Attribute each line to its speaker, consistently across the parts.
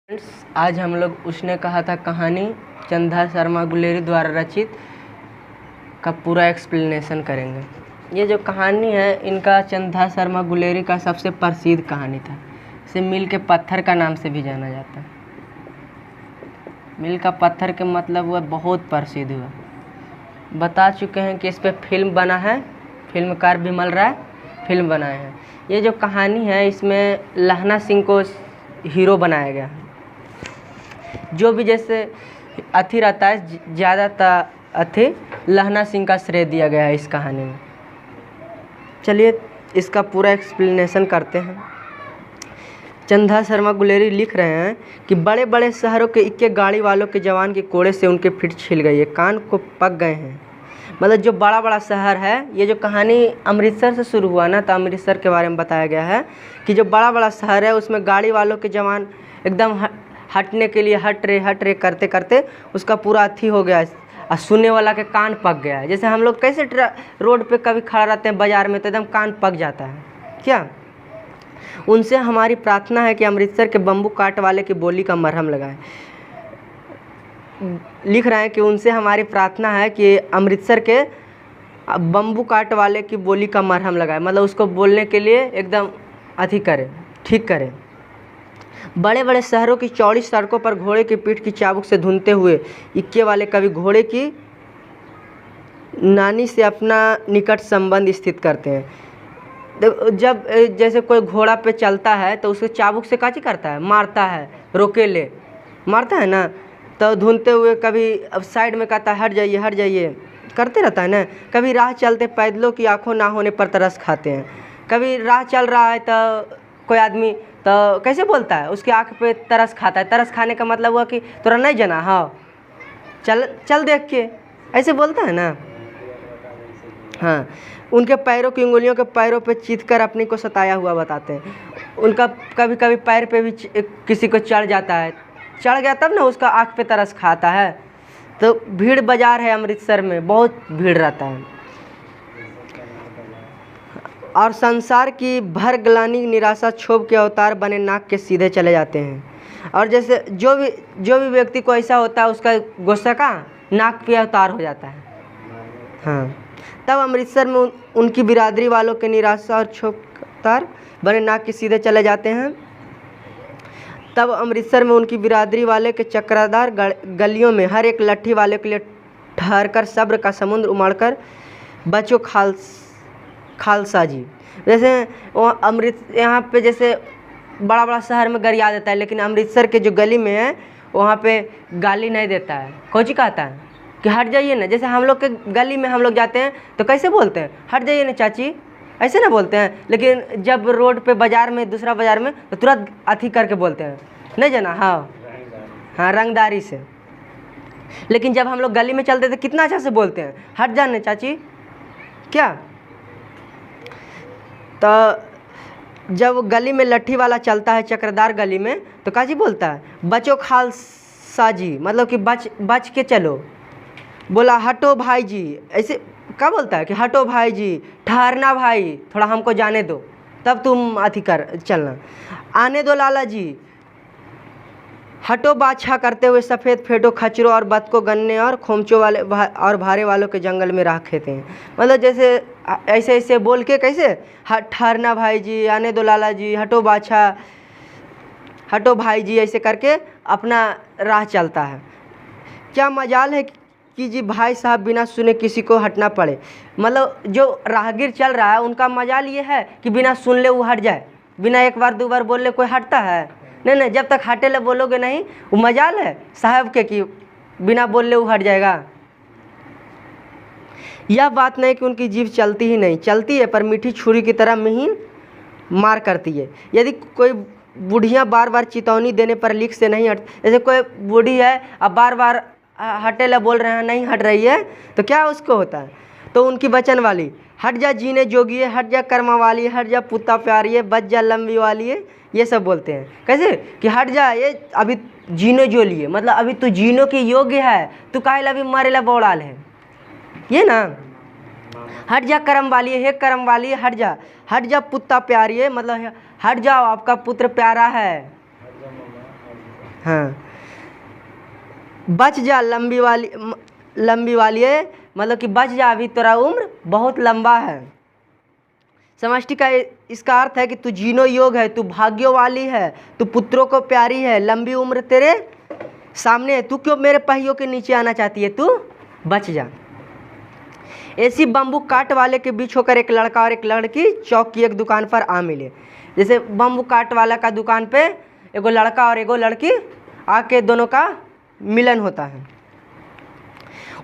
Speaker 1: Friends, आज हम लोग उसने कहा था कहानी चंदा शर्मा गुलेरी द्वारा रचित का पूरा एक्सप्लेनेशन करेंगे। ये जो कहानी है इनका चंदा शर्मा गुलेरी का सबसे प्रसिद्ध कहानी था। इसे मील के पत्थर का नाम से भी जाना जाता है। मील का पत्थर के मतलब वह बहुत प्रसिद्ध हुआ। बता चुके हैं कि इस पर फिल्म बना है, फिल्मकार विमल राय फिल्म बनाए हैं। ये जो कहानी है इसमें लहना सिंह को हीरो बनाया गया है। जो भी जैसे अथी रहता है ज़्यादातर अथी लहना सिंह का श्रेय दिया गया है इस कहानी में। चलिए इसका पूरा एक्सप्लेनेशन करते हैं। चंदा शर्मा गुलेरी लिख रहे हैं कि बड़े बड़े शहरों के इक्के गाड़ी वालों के जवान के कोड़े से उनके फिट छिल गई है, कान को पक गए हैं। मतलब जो बड़ा बड़ा शहर है, ये जो कहानी अमृतसर से शुरू हुआ ना, तो अमृतसर के बारे में बताया गया है कि जो बड़ा बड़ा शहर है उसमें गाड़ी वालों के जवान एकदम हटने के लिए हट रहे करते करते उसका पूरा अथी हो गया और सुनने वाला के कान पक गया है। जैसे हम लोग कैसे रोड पे कभी खड़ा रहते हैं बाज़ार में तो एकदम कान पक जाता है क्या। उनसे हमारी प्रार्थना है कि अमृतसर के बम्बू काट वाले की बोली का मरहम लगाएं। लिख रहे हैं कि उनसे हमारी प्रार्थना है कि अमृतसर के बम्बू काट वाले की बोली का मरहम लगाएं, मतलब उसको बोलने के लिए एकदम अथी करें, ठीक करें। बड़े बड़े शहरों की चौड़ी सड़कों पर घोड़े की पीठ की चाबुक से धुनते हुए इक्के वाले कवि घोड़े की नानी से अपना निकट संबंध स्थित करते हैं। जब जैसे कोई घोड़ा पे चलता है तो उसको चाबुक से काची करता है, मारता है, रोके ले मारता है ना, तो धुनते हुए कभी अब साइड में कहता है हट जाइए करते रहता है ना। कभी राह चलते पैदलों की आंखों ना होने पर तरस खाते हैं। कभी राह चल रहा है तो कोई आदमी तो कैसे बोलता है, उसकी आँख पे तरस खाता है। तरस खाने का मतलब हुआ कि तोरा नहीं जाना, हाँ चल देख के, ऐसे बोलता है ना। हाँ, उनके पैरों की उंगलियों के पैरों पे चीत कर अपने को सताया हुआ बताते हैं। उनका कभी कभी पैर पे भी किसी को चढ़ जाता है, चढ़ गया तब ना उसका आँख पे तरस खाता है। तो भीड़ बाजार है अमृतसर में, बहुत भीड़ रहता है और संसार की भर ग्लानि निराशा क्षोभ के अवतार बने नाक के सीधे चले जाते हैं। और जैसे जो भी व्यक्ति को ऐसा होता है उसका गुस्सा का नाक पे अवतार हो जाता है। हाँ, तब अमृतसर में उनकी बिरादरी वालों के निराशा और क्षोभ के अवतार बने नाक के सीधे चले जाते हैं। तब अमृतसर में उनकी बिरादरी वाले के चक्रादार गलियों में हर एक लट्ठी वाले के लिए ठहर कर सब्र का समुद्र उमड़कर बचो खालसा जी। जैसे यहाँ पे जैसे बड़ा बड़ा शहर में गरिया देता है, लेकिन अमृतसर के जो गली में है वहाँ पे गाली नहीं देता है। कोची कहता है कि हट जाइए ना। जैसे हम लोग के गली में हम लोग जाते हैं तो कैसे बोलते हैं, हट जाइए ना चाची, ऐसे ना बोलते हैं। लेकिन जब रोड पे बाज़ार में दूसरा बाज़ार में तो तुरंत अथी करके बोलते हैं, नहीं जाना, हाँ रंगदारी से। लेकिन जब हम लोग गली में चलते थे कितना अच्छा से बोलते हैं, हट जाने चाची क्या। तो जब गली में लट्ठी वाला चलता है चक्रदार गली में तो काजी बोलता है, बचो खालसा जी, मतलब कि बच के चलो। बोला हटो भाई जी, ऐसे क्या बोलता है कि हटो भाई जी, ठहरना भाई, थोड़ा हमको जाने दो तब तुम अथी कर चलना। आने दो लाला जी, हटो बादशाह करते हुए सफ़ेद फेटो खचरों और बतको गन्ने और खोमचों वाले और भारे वालों के जंगल में राह खेते हैं। मतलब जैसे ऐसे बोल के कैसे ठहरना भाई जी, आने दो लाला जी, हटो बादशाह, हटो भाई जी, ऐसे करके अपना राह चलता है। क्या मजाल है कि जी भाई साहब बिना सुने किसी को हटना पड़े। मतलब जो राहगीर चल रहा है उनका मजाल ये है कि बिना सुन ले वो हट जाए। बिना एक बार दो बार बोल ले कोई हटता है नहीं, जब तक हटे ले बोलोगे नहीं, वो मजाल है साहब के कि बिना बोल ले वो हट जाएगा। यह बात नहीं कि उनकी जीभ चलती ही नहीं, चलती है पर मीठी छुरी की तरह महीन मार करती है। यदि कोई बूढ़ियाँ बार बार चेतावनी देने पर लीक से नहीं हट, जैसे कोई बूढ़ी है अब बार बार हटे ला बोल रहे हैं, नहीं हट रही है, तो क्या उसको होता है, तो उनकी वचन वाली, हट जा जीने जोगी है, हट जा कर्मा वाली, हट जा पुत्ता प्यारी है, बच जा लंबी वाली है, ये सब बोलते हैं। कैसे कि हट जा, ये अभी जीने जो लिए, मतलब अभी तू जीनो के योग्य है, तू काहे ला अभी मारे ला बौड़ाल है, ये ना। हट जा कर्म वाली है, हे कर्म वाली है, हट जा पुत्ता प्यारी है, मतलब हट जाओ आपका पुत्र प्यारा है। हाँ, बच जा लंबी वाली है, मतलब कि बच जा, अभी तेरा उम्र बहुत लंबा है। समष्टि का इसका अर्थ है कि तू जीनो योग है, तू भाग्यों वाली है, तू पुत्रों को प्यारी है, लंबी उम्र तेरे सामने है, तू क्यों मेरे पहियों के नीचे आना चाहती है, तू बच जा। ऐसी बम्बू काट वाले के बीच होकर एक लड़का और एक लड़की चौक की एक दुकान पर आ मिले। जैसे बम्बू काट वाला का दुकान पे एगो लड़का और एगो लड़की आके दोनों का मिलन होता है।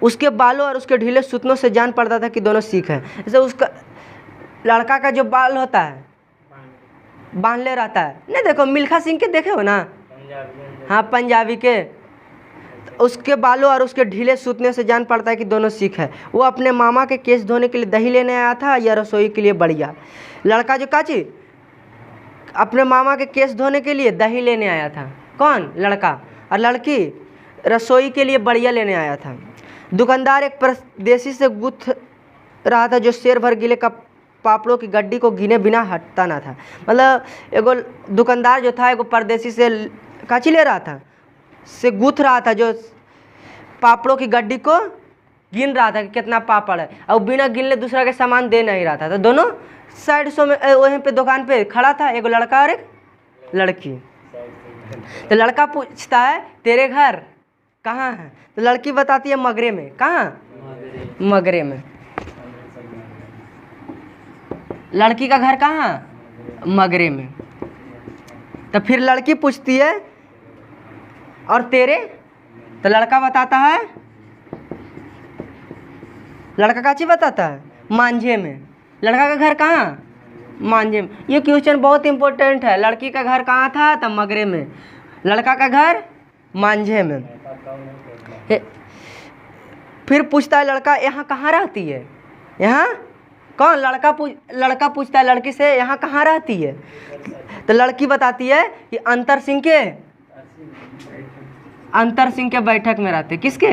Speaker 1: उसके बालों और उसके ढीले सूतनों से जान पड़ता था कि दोनों सिख हैं। जैसे उसका लड़का का जो बाल होता है बांधले रहता है, नहीं देखो मिल्खा सिंह के देखे हो ना, हाँ पंजाबी के, उसके बालों और उसके ढीले सूतने से जान पड़ता है कि दोनों सिख है। वो अपने मामा के केस धोने के लिए दही लेने आया था या रसोई के लिए बढ़िया। लड़का जो काची अपने मामा के केस धोने के लिए दही लेने आया था, कौन लड़का, और लड़की रसोई के लिए बढ़िया लेने आया था। दुकानदार एक परदेसी से गूंथ रहा था जो शेर भर गिले का पापड़ों की गड्डी को गिने बिना हटता ना था। मतलब एगो दुकानदार जो था एगो परदेसी से काची ले रहा था, से गूंथ रहा था, जो पापड़ों की गड्डी को गिन रहा था कि कितना पापड़ है, और बिना गिनले दूसरा के सामान दे नहीं रहा था। तो दोनों साइड शो में वहीं पे दुकान पे खड़ा था एगो लड़का और एक लड़की। तो लड़का पूछता है तेरे घर कहाँ है, तो लड़की बताती है मगरे में। कहाँ? मगरे में। लड़की का घर कहाँ? मगरे में। तो फिर लड़की पूछती है और तेरे, तो लड़का बताता है, लड़का का चीज बताता है मांझे में। लड़का का घर कहाँ? मांझे में। ये क्वेश्चन बहुत इंपॉर्टेंट है। लड़की का घर कहाँ था? तो मगरे में। लड़का का घर मांझे में। फिर पूछता है लड़का यहाँ कहाँ रहती है? यहाँ कौन? लड़का पूछता है लड़की से यहाँ कहाँ रहती है? तो लड़की बताती है कि अंतर सिंह के बैठक में रहते। किसके?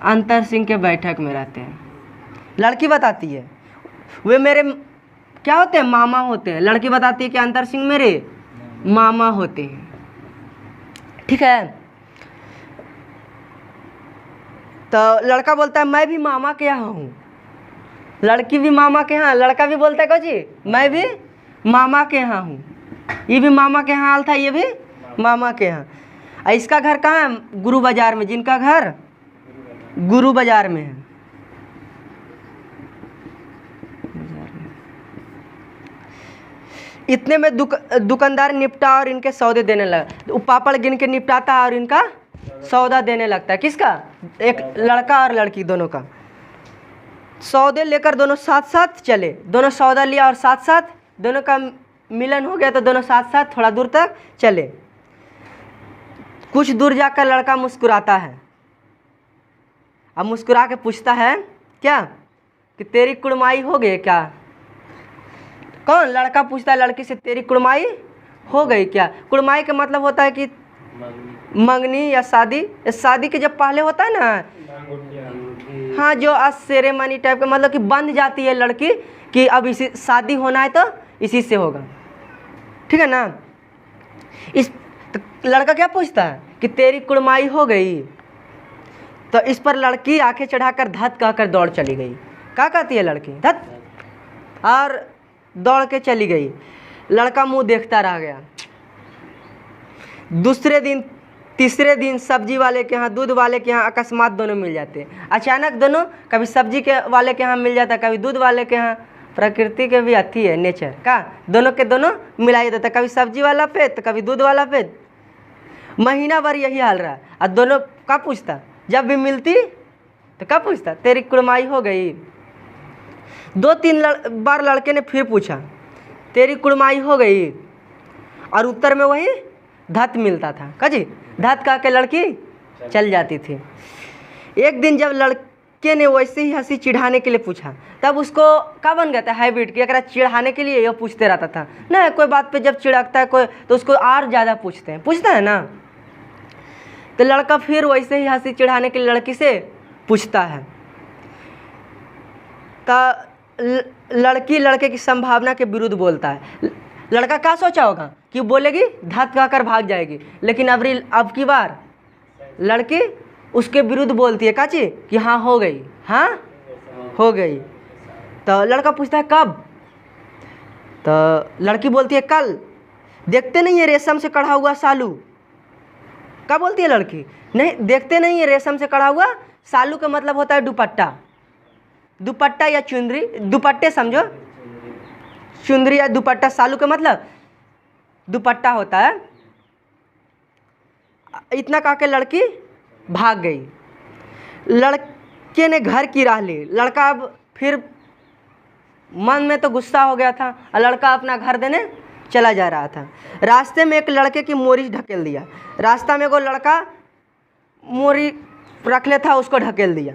Speaker 1: अंतर सिंह के बैठक में रहते हैं। लड़की बताती है वे मेरे क्या होते हैं? मामा होते हैं। लड़की बताती है कि अंतर सिंह मेरे मामा होते हैं। ठीक है। तो लड़का बोलता है मैं भी मामा के यहाँ हूँ। लड़की भी मामा के यहाँ, लड़का भी बोलता है कोची मैं भी मामा के यहाँ हूँ। ये भी मामा के यहाँ हाल था, ये भी मामा के यहाँ। इसका घर कहाँ है? गुरु बाजार में। जिनका घर गुरु बाजार में है। इतने में दुकानदार निपटा और इनके सौदे देने लगा। पापड़ गिन के निपटाता है और इनका सौदा देने लगता है। किसका? एक लड़का और लड़की दोनों का। सौदे लेकर दोनों साथ साथ चले। दोनों सौदा लिया और साथ साथ दोनों का मिलन हो गया, तो दोनों साथ साथ थोड़ा दूर तक चले। कुछ दूर जाकर लड़का मुस्कुराता है। अब मुस्कुरा के पूछता है क्या कि तेरी कुड़माई हो गई क्या? कौन? लड़का पूछता है लड़की से तेरी कुड़माई हो गई क्या? कुड़माई का मतलब होता है कि मंगनी या शादी। शादी के जब पहले होता है ना, हाँ, जो आज सेरेमनी टाइप का, मतलब कि बंध जाती है लड़की कि अब इसी शादी होना है तो इसी से होगा। ठीक है ना। तो लड़का क्या पूछता है कि तेरी कुड़माई हो गई। तो इस पर लड़की आंखें चढ़ाकर धत कहकर दौड़ चली गई। क्या कहती है लड़की? धत, और दौड़ के चली गई। लड़का मुंह देखता रह गया। दूसरे दिन तीसरे दिन सब्जी वाले के यहाँ दूध वाले के यहाँ अकस्मात दोनों मिल जाते। अचानक दोनों, कभी सब्जी के वाले के यहाँ मिल जाता, कभी दूध वाले के यहाँ। प्रकृति के भी अथी है, नेचर का, दोनों के दोनों मिला देता, कभी सब्जी वाला पे तो कभी दूध वाला पे। महीना भर यही हाल रहा। और दोनों का पूछता, जब भी मिलती तो क्या पूछता? तेरी कुड़माई हो गई। 2-3 बार लड़के ने फिर पूछा तेरी कुड़माई हो गई, और उत्तर में वही धत मिलता था। काजी धत कह के लड़की चल जाती थी। एक दिन जब लड़के ने वैसे ही हंसी चिढ़ाने के लिए पूछा, तब उसको क्या बन गया था हैबिट कि अगर चिढ़ाने के लिए यह पूछते रहता था ना। कोई बात पे जब चिढ़कता है कोई तो उसको और ज़्यादा पूछता है ना। तो लड़का फिर वैसे ही हंसी चिढ़ाने के लिए लड़की से पूछता है। तो लड़की लड़के की संभावना के विरुद्ध बोलता है। लड़का क्या सोचा होगा कि बोलेगी धत कहकर भाग जाएगी, लेकिन अब की बार लड़की उसके विरुद्ध बोलती है काची कि हाँ हो गई, हाँ हो गई। तो लड़का पूछता है कब, तो लड़की बोलती है कल। देखते नहीं है रेशम से कढ़ा हुआ सालू, क्या बोलती है लड़की, नहीं देखते नहीं है रेशम से कढ़ा हुआ सालू का मतलब होता है दुपट्टा, दुपट्टा या चुंदरी, दुपट्टे समझो, चुंदरी या दुपट्टा, सालू का मतलब दुपट्टा होता है। इतना कह के लड़की भाग गई। लड़के ने घर की राह ली। लड़का अब फिर मन में तो गुस्सा हो गया था और लड़का अपना घर देने चला जा रहा था। रास्ते में एक लड़के की मोरी ढकेल दिया। रास्ता में एगो लड़का मोरी रख ले था, उसको ढकेल दिया।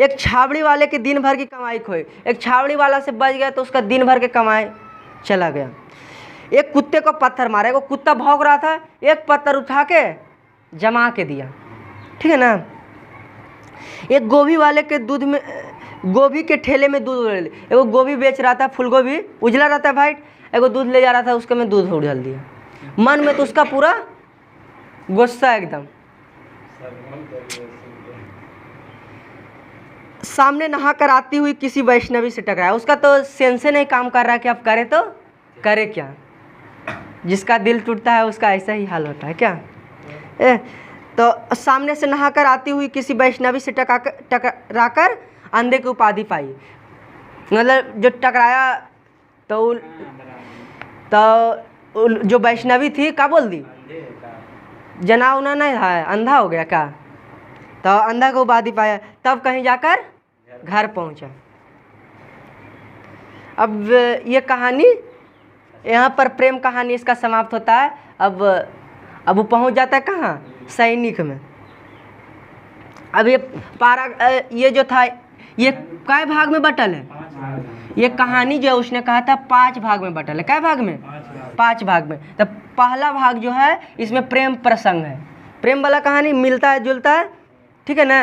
Speaker 1: एक छावड़ी वाले की दिन भर की कमाई खोई। एक छावड़ी वाला से बच गया तो उसका दिन भर के कमाई चला गया। एक कुत्ते को पत्थर मारा, वो कुत्ता भौंक रहा था, एक पत्थर उठा के जमा के दिया, ठीक है ना। एक गोभी वाले के दूध में, गोभी के ठेले में दूध ले, एगो गोभी बेच रहा था, फूल गोभी उजला रहता है वाइट, एगो दूध ले जा रहा था, उसके में दूध उड़ल दिया। मन में तो उसका पूरा गुस्सा एकदम। सामने नहा कर आती हुई किसी वैष्णवी से टकराया। उसका तो सेंसे नहीं काम कर रहा कि अब करे तो करे क्या। जिसका दिल टूटता है उसका ऐसा ही हाल होता है क्या। तो सामने से नहाकर आती हुई किसी वैष्णवी से टकराकर अंधे की उपाधि पाई। मतलब जो टकराया तो जो वैष्णवी थी क्या बोल दी, जना उना नहीं है, अंधा हो गया क्या। तो अंधा को उपाधि पाया, तब कहीं जाकर घर पहुंचा। अब ये कहानी यहाँ पर प्रेम कहानी इसका समाप्त होता है। अब वो पहुंच जाता है कहाँ, सैनिक में। अब ये जो था ये कै भाग में बटल है, ये कहानी जो है उसने कहा था 5 भाग में बटल है। कै भाग में, 5 भाग में। तो पहला भाग जो है इसमें प्रेम प्रसंग है, प्रेम वाला कहानी मिलता है जुलता है, ठीक है ना।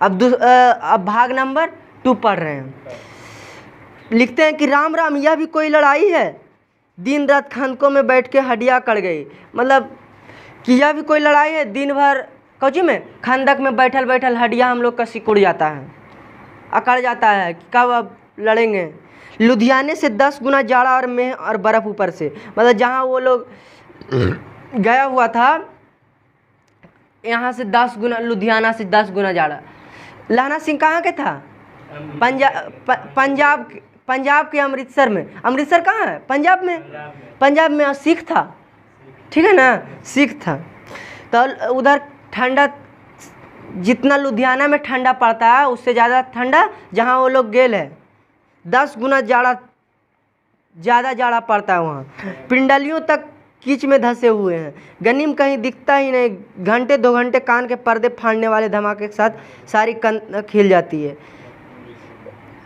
Speaker 1: अब भाग नंबर 2 पढ़ रहे हैं। लिखते हैं कि राम राम यह भी कोई लड़ाई है, दिन रात खंदकों में बैठ के हड्डियाँ कड़ गई। मतलब कि यह भी कोई लड़ाई है, दिन भर कौची में खंदक में बैठल बैठल हड्डियाँ हम लोग का सिकुड़ जाता है, अकड़ जाता है कि कब अब लड़ेंगे। लुधियाने से 10 गुना जाड़ा और मेह और बर्फ़ ऊपर से। मतलब जहाँ वो लोग गया हुआ था यहाँ से 10 गुना, लुधियाना से 10 गुना जाड़ा। लहना सिंह कहाँ के था, पंजाब के अमृतसर में। अमृतसर कहाँ है, पंजाब में, पंजाब में। और सिख था, ठीक है ना, सिख था। तो उधर ठंडा, जितना लुधियाना में ठंडा पड़ता है उससे ज़्यादा ठंडा जहाँ वो लोग गेल है, 10 गुना जाड़ा, ज़्यादा जाड़ा पड़ता है वहाँ। पिंडलियों तक कीच में धंसे हुए हैं। गनीम कहीं दिखता ही नहीं। घंटे 2 घंटे कान के पर्दे फाड़ने वाले धमाके के साथ सारी कन खिल जाती है।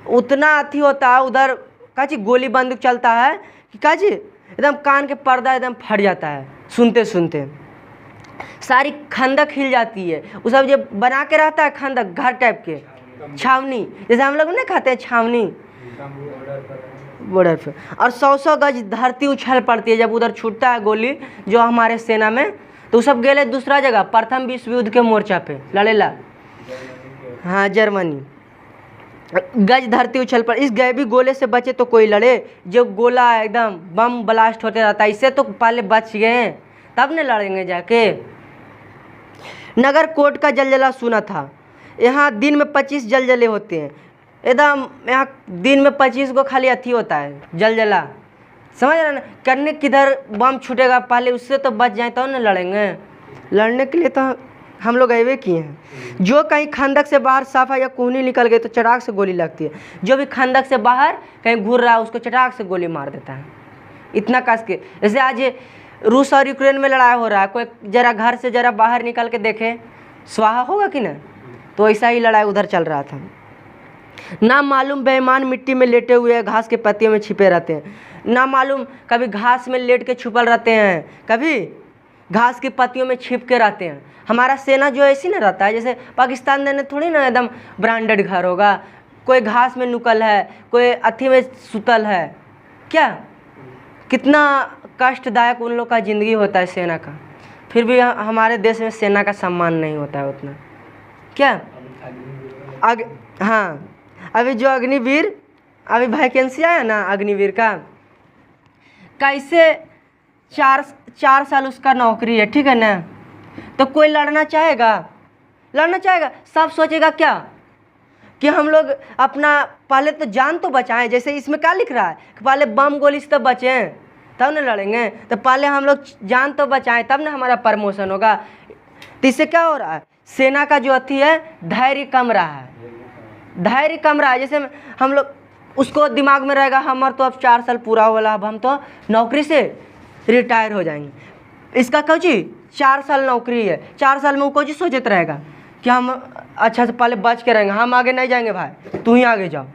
Speaker 1: उतना अथी होता है उधर काची, गोली बंदूक चलता है कि काची एकदम कान के पर्दा एकदम फट जाता है सुनते सुनते। सारी खंदक हिल जाती है। वो सब जो बना के रहता है खंदक, घर टाइप के, छावनी, जैसे हम लोग नहीं खाते हैं छावनी बॉर्डर पे। और 100 गज धरती उछल पड़ती है जब उधर छूटता है गोली जो हमारे सेना में। तो सब गए दूसरा जगह, प्रथम विश्व युद्ध के मोर्चा पे लड़ेला, हाँ जर्मनी। गज धरती उछल पड़। इस गैबी गोले से बचे तो कोई लड़े, जो गोला एकदम बम ब्लास्ट होते रहता है, इससे तो पहले बच गए तब न लड़ेंगे जाके। नगर कोट का जलजला सुना था। यहाँ दिन में 25 जलजले होते हैं एकदम। यहाँ दिन में 25 को खाली अथी होता है जलजला, समझ रहे ना। करने किधर बम छूटेगा पहले, उससे तो बच जाए तो न लड़ेंगे। लड़ने के लिए तो हम लोग अवे किए हैं। जो कहीं खंदक से बाहर साफा या कोहनी निकल गए तो चटाक से गोली लगती है। जो भी खंदक से बाहर कहीं घूर रहा है उसको चटाक से गोली मार देता है, इतना कस के। जैसे आज रूस और यूक्रेन में लड़ाई हो रहा है, कोई जरा घर से जरा बाहर निकल के देखे स्वाहा होगा कि ना। तो ऐसा ही लड़ाई उधर चल रहा था। ना मालूम बेईमान मिट्टी में लेटे हुए घास के पत्तियों में छिपे रहते हैं। ना मालूम कभी घास में लेट के छुपल रहते हैं, कभी घास की पत्तियों में छिप के रहते हैं। हमारा सेना जो ऐसी ना रहता है, जैसे पाकिस्तान ने थोड़ी ना एकदम ब्रांडेड घर होगा। कोई घास में नुकल है, कोई अथी में सुतल है क्या, कितना कष्टदायक उन लोग का ज़िंदगी होता है सेना का, फिर भी हमारे देश में सेना का सम्मान नहीं होता है उतना। क्या हाँ, अभी जो अग्निवीर अभी वैकेंसी आया ना अग्निवीर का, कैसे 4 साल उसका नौकरी है, ठीक है ना। तो कोई लड़ना चाहेगा? सब सोचेगा क्या कि हम लोग अपना पहले तो जान तो बचाएं। जैसे इसमें क्या लिख रहा है कि पहले बम गोली से तो बचें तब ना लड़ेंगे, तो पहले हम लोग जान तो बचाएं तब ना हमारा प्रमोशन होगा। तो इससे क्या हो रहा है, सेना का जो अथी है धैर्य कम रहा है। जैसे हम लोग उसको दिमाग में रहेगा हमारा तो अब 4 साल पूरा होला, अब हम तो नौकरी से रिटायर हो जाएंगे। इसका कौन चीज 4 साल नौकरी है, 4 साल में वो कोई चीज सोचते रहेगा कि हम अच्छा से पहले बच के रहेंगे, हम आगे नहीं जाएंगे भाई, तू ही आगे जाओ,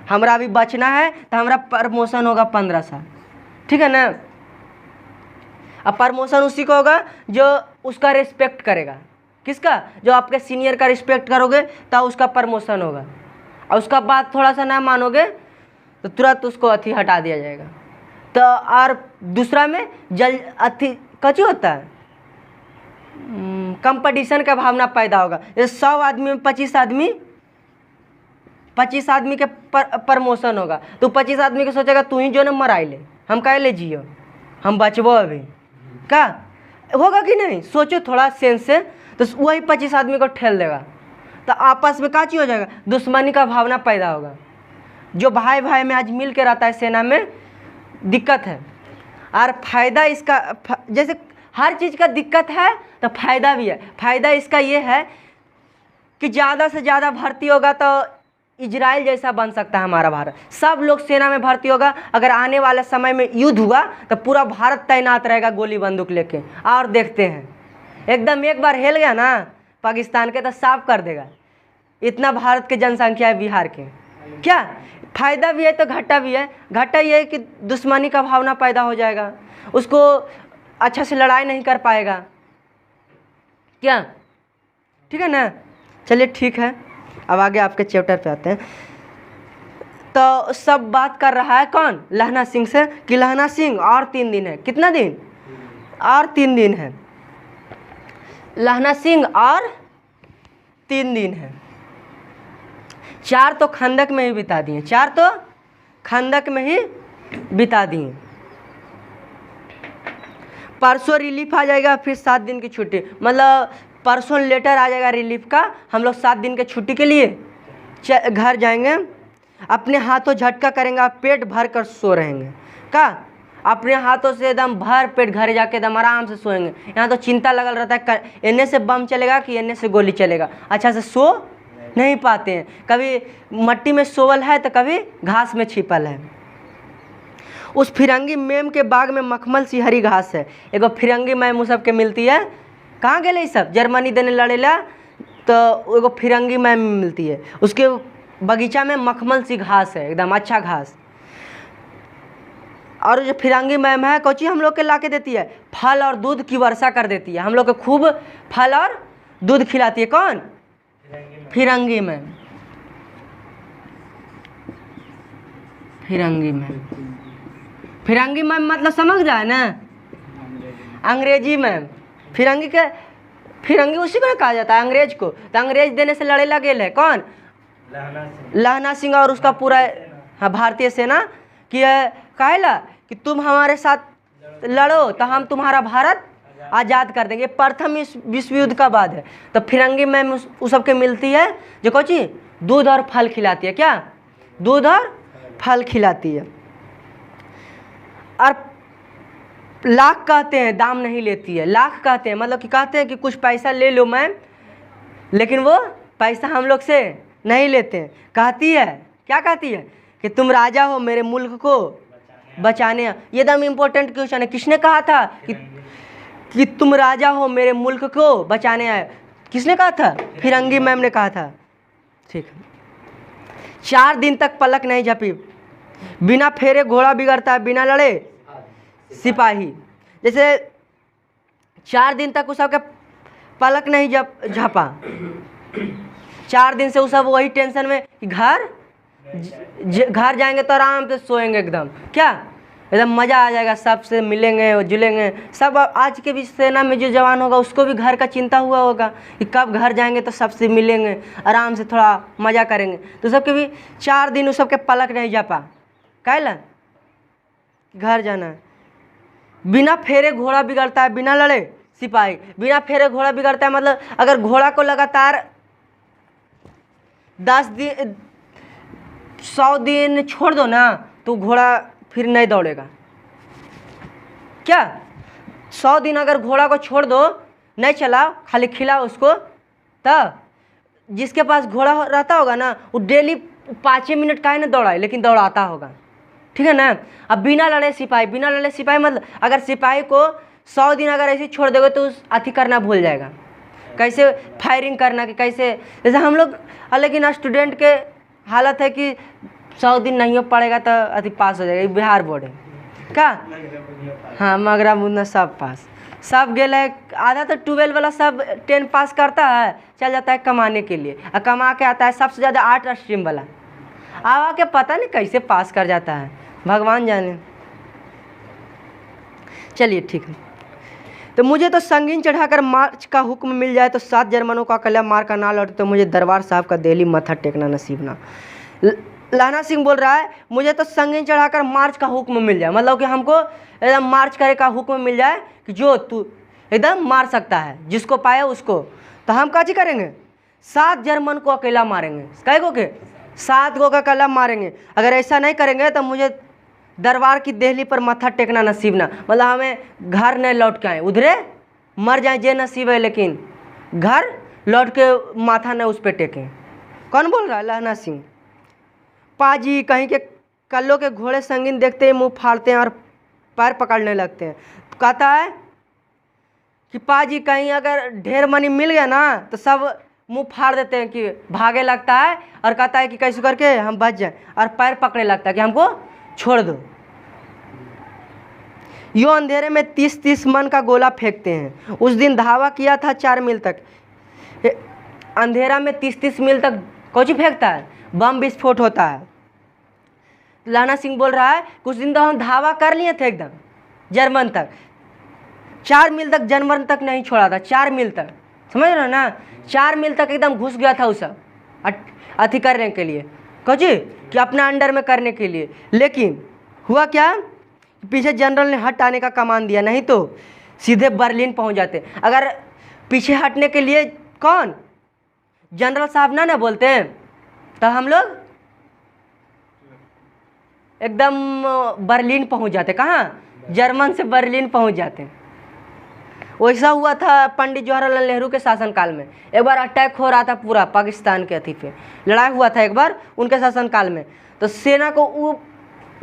Speaker 1: हमारा अभी बचना है तो हमारा प्रमोशन होगा 15 साल, ठीक है ना। अब प्रमोशन उसी को होगा जो उसका रिस्पेक्ट करेगा। किसका? जो आपके सीनियर का रिस्पेक्ट करोगे तब उसका प्रमोशन होगा, और उसका बात थोड़ा सा ना मानोगे तो तुरंत उसको अथी हटा दिया जाएगा। तो और दूसरा में जल अथी कची होता है, कंपटीशन का भावना पैदा होगा। जैसे 100 आदमी में 25 आदमी के प्रमोशन होगा, तो 25 आदमी के सोचेगा तू ही जो न मराई ले, हम काहे ले जियो, हम बचबो अभी, क्या होगा कि नहीं? सोचो थोड़ा सेंस से, तो वही 25 आदमी को ठेल देगा, तो आपस में क्या चीज हो जाएगा, दुश्मनी का भावना पैदा होगा। जो भाई भाई में आज मिल के रहता है सेना में दिक्कत है, और फायदा इसका जैसे हर चीज़ का दिक्कत है तो फायदा भी है। फायदा इसका ये है कि ज़्यादा से ज़्यादा भर्ती होगा तो इजराइल जैसा बन सकता है हमारा भारत। सब लोग सेना में भर्ती होगा, अगर आने वाले समय में युद्ध हुआ तो पूरा भारत तैनात रहेगा गोली बंदूक लेके। और देखते हैं एकदम एक बार हिल गया ना पाकिस्तान के तो साफ कर देगा। इतना भारत के जनसंख्या है बिहार के। क्या फायदा भी है तो घाटा भी है। घाटा ये है कि दुश्मनी का भावना पैदा हो जाएगा, उसको अच्छा से लड़ाई नहीं कर पाएगा। क्या ठीक है ना? चलिए ठीक है, अब आगे आपके चैप्टर पे आते हैं। तो सब बात कर रहा है कौन? लहना सिंह से कि लहना सिंह और 3 दिन है। कितना दिन? और 3 दिन है। लहना सिंह और 3 दिन है। 4 तो खंदक में ही बिता दिए, 4 तो खंदक में ही बिता दिए। परसों रिलीफ आ जाएगा, फिर 7 दिन की छुट्टी, मतलब परसों लेटर आ जाएगा रिलीफ का। हम लोग 7 दिन के छुट्टी के लिए घर जाएंगे, अपने हाथों झटका करेंगे, पेट भर कर सो रहेंगे। क्या अपने हाथों से एकदम भर पेट घर जाके एकदम आराम से सोएंगे। यहाँ तो चिंता लगल रहता है इन्ने से बम चलेगा कि इन्ने से गोली चलेगा, अच्छा से सो नहीं पाते हैं। कभी मट्टी में सोवल है तो कभी घास में छिपल है। उस फिरंगी मैम के बाग में मखमल सी हरी घास है। एगो फिरंगी मैम वो सबके मिलती है। कहाँ गए सब? जर्मनी देने लड़ेला तो एगो फिरंगी मैम मिलती है, उसके बगीचा में मखमल सी घास है, एकदम अच्छा घास। और जो फिरंगी मैम है कोची हम लोग के ला के देती है, फल और दूध की वर्षा कर देती है। हम लोग को खूब फल और दूध खिलाती है। कौन? फिरंगी मैम। फिरंगी मैम, फिरंगी मैम मतलब समझ रहा है ना? अंग्रेजी मैम। फिरंगी उसी को कहा जाता है, अंग्रेज को। तो अंग्रेज देने से लड़े लगे है कौन? लहना सिंह और उसका पूरा हाँ भारतीय सेना कि कहेला कि तुम हमारे साथ लड़ो तो हम तुम्हारा भारत आज़ाद कर देंगे। प्रथम विश्व युद्ध का बाद है। तो फिरंगी मैम उस सबके मिलती है जो कोची दूध और फल खिलाती है। क्या? दूध और फल खिलाती है। और लाख कहते हैं, दाम नहीं लेती है। लाख कहते हैं मतलब कि कहते हैं कि कुछ पैसा ले लो मैम, लेकिन वो पैसा हम लोग से नहीं लेते हैं। कहती है, क्या कहती है कि तुम राजा हो मेरे मुल्क को बचाने। ये एकदम इम्पोर्टेंट क्वेश्चन है। किसने कहा था कि तुम राजा हो मेरे मुल्क को बचाने आए? किसने कहा था? फिरंगी मैम ने कहा था। ठीक है। 4 दिन तक पलक नहीं झपी। बिना फेरे घोड़ा बिगड़ता है, बिना लड़े सिपाही। जैसे 4 दिन तक उस सबके पलक नहीं झपा। 4 दिन से उस सब वही टेंशन में कि घर जाएंगे तो आराम से सोएंगे एकदम। क्या एकदम मज़ा आ जाएगा, सबसे मिलेंगे और जुलेंगे सब। आज के भी सेना में जो जवान होगा उसको भी घर का चिंता हुआ होगा कि कब घर जाएंगे तो सबसे मिलेंगे, आराम से थोड़ा मज़ा करेंगे। तो सबके भी 4 दिन उस सबके पलक नहीं जा पा काहे घर जाना है। बिना फेरे घोड़ा बिगड़ता है, बिना लड़े सिपाही। बिना फेरे घोड़ा बिगड़ता है मतलब अगर घोड़ा को लगातार 10 दिन 100 दिन छोड़ दो ना तो घोड़ा फिर नहीं दौड़ेगा। क्या 100 दिन अगर घोड़ा को छोड़ दो, नहीं चला, खाली खिला उसको, तब जिसके पास घोड़ा रहता होगा ना वो डेली 5 मिनट काहे ना दौड़ाए, लेकिन दौड़ाता होगा, ठीक है ना। अब बिना लड़े सिपाही, बिना लड़े सिपाही मतलब अगर सिपाही को 100 दिन अगर ऐसे छोड़ दोगे तो उस अति करना भूल जाएगा, कैसे फायरिंग करना, कि कैसे, जैसे हम लोग, लेकिन स्टूडेंट के हालत है कि 100 दिन नहीं पड़ेगा तो अति पास हो जाएगा। बिहार बोर्ड है क्या, हाँ, मगरा मुन्ना सब पास, सब गेले। आधा तो 12 वाला सब 10 पास करता है, चल जाता है कमाने के लिए, और कमा के आता है सबसे ज़्यादा 8 स्ट्रीम वाला, आवा के पता नहीं कैसे पास कर जाता है, भगवान जाने। चलिए ठीक है। तो मुझे तो संगीन चढ़ाकर मार्च का हुक्म मिल जाए तो 7 जर्मनों का कल्या मार का ना लौटे तो मुझे दरबार साहब का दिल्ली मत्था टेकना नसीब ना। लाना सिंह बोल रहा है मुझे तो संगीन चढ़ाकर मार्च का हुक्म मिल जाए, मतलब कि हमको एकदम मार्च करे का हुक्म मिल जाए कि जो तू एकदम मार सकता है, जिसको पाए उसको, तो हम काची करेंगे 7 जर्मन को अकेला मारेंगे। कै गो के 7 गो का अकेला मारेंगे। अगर ऐसा नहीं करेंगे तो मुझे दरबार की देहली पर माथा टेकना नसीब ना, मतलब हमें घर नहीं लौट के आए, उधरे मर जाए जे नसीब है, लेकिन घर लौट के माथा न उस पर टेकें। कौन बोल रहा है? लहना सिंह। पाजी कहीं के कल्लों के घोड़े संगीन देखते ही मुंह फाड़ते हैं और पैर पकड़ने लगते हैं। कहता है कि पाजी कहीं अगर ढेर मनी मिल गया ना तो सब मुंह फाड़ देते हैं कि भागे लगता है, और कहता है कि कैसे करके हम बच जाएं, और पैर पकड़ने लगता है कि हमको छोड़ दो। यो अंधेरे में 30-30 मन का गोला फेंकते हैं। उस दिन धावा किया था 4 मील तक। अंधेरा में 30-30 मील तक कौची फेंकता है, बम विस्फोट होता है। लाना सिंह बोल रहा है कुछ दिन तो हम धावा कर लिए थे एकदम जर्मन तक, 4 मील तक जर्मन तक नहीं छोड़ा था, 4 मील तक, समझ रहे हो ना, 4 मील तक एकदम घुस गया था उस सब अति करने के लिए, कौची कि अपना अंडर में करने के लिए। लेकिन हुआ क्या, पीछे जनरल ने हट आने का कमान दिया, नहीं तो सीधे बर्लिन पहुंच जाते। अगर पीछे हटने के लिए कौन जनरल साहब ना बोलते हैं तो हम लोग एकदम बर्लिन पहुंच जाते। कहाँ? जर्मन से बर्लिन पहुंच जाते। वैसा हुआ था पंडित जवाहरलाल नेहरू के शासनकाल में। एक बार अटैक हो रहा था पूरा पाकिस्तान के अथी पे, लड़ाई हुआ था एक बार उनके शासनकाल में, तो सेना को वो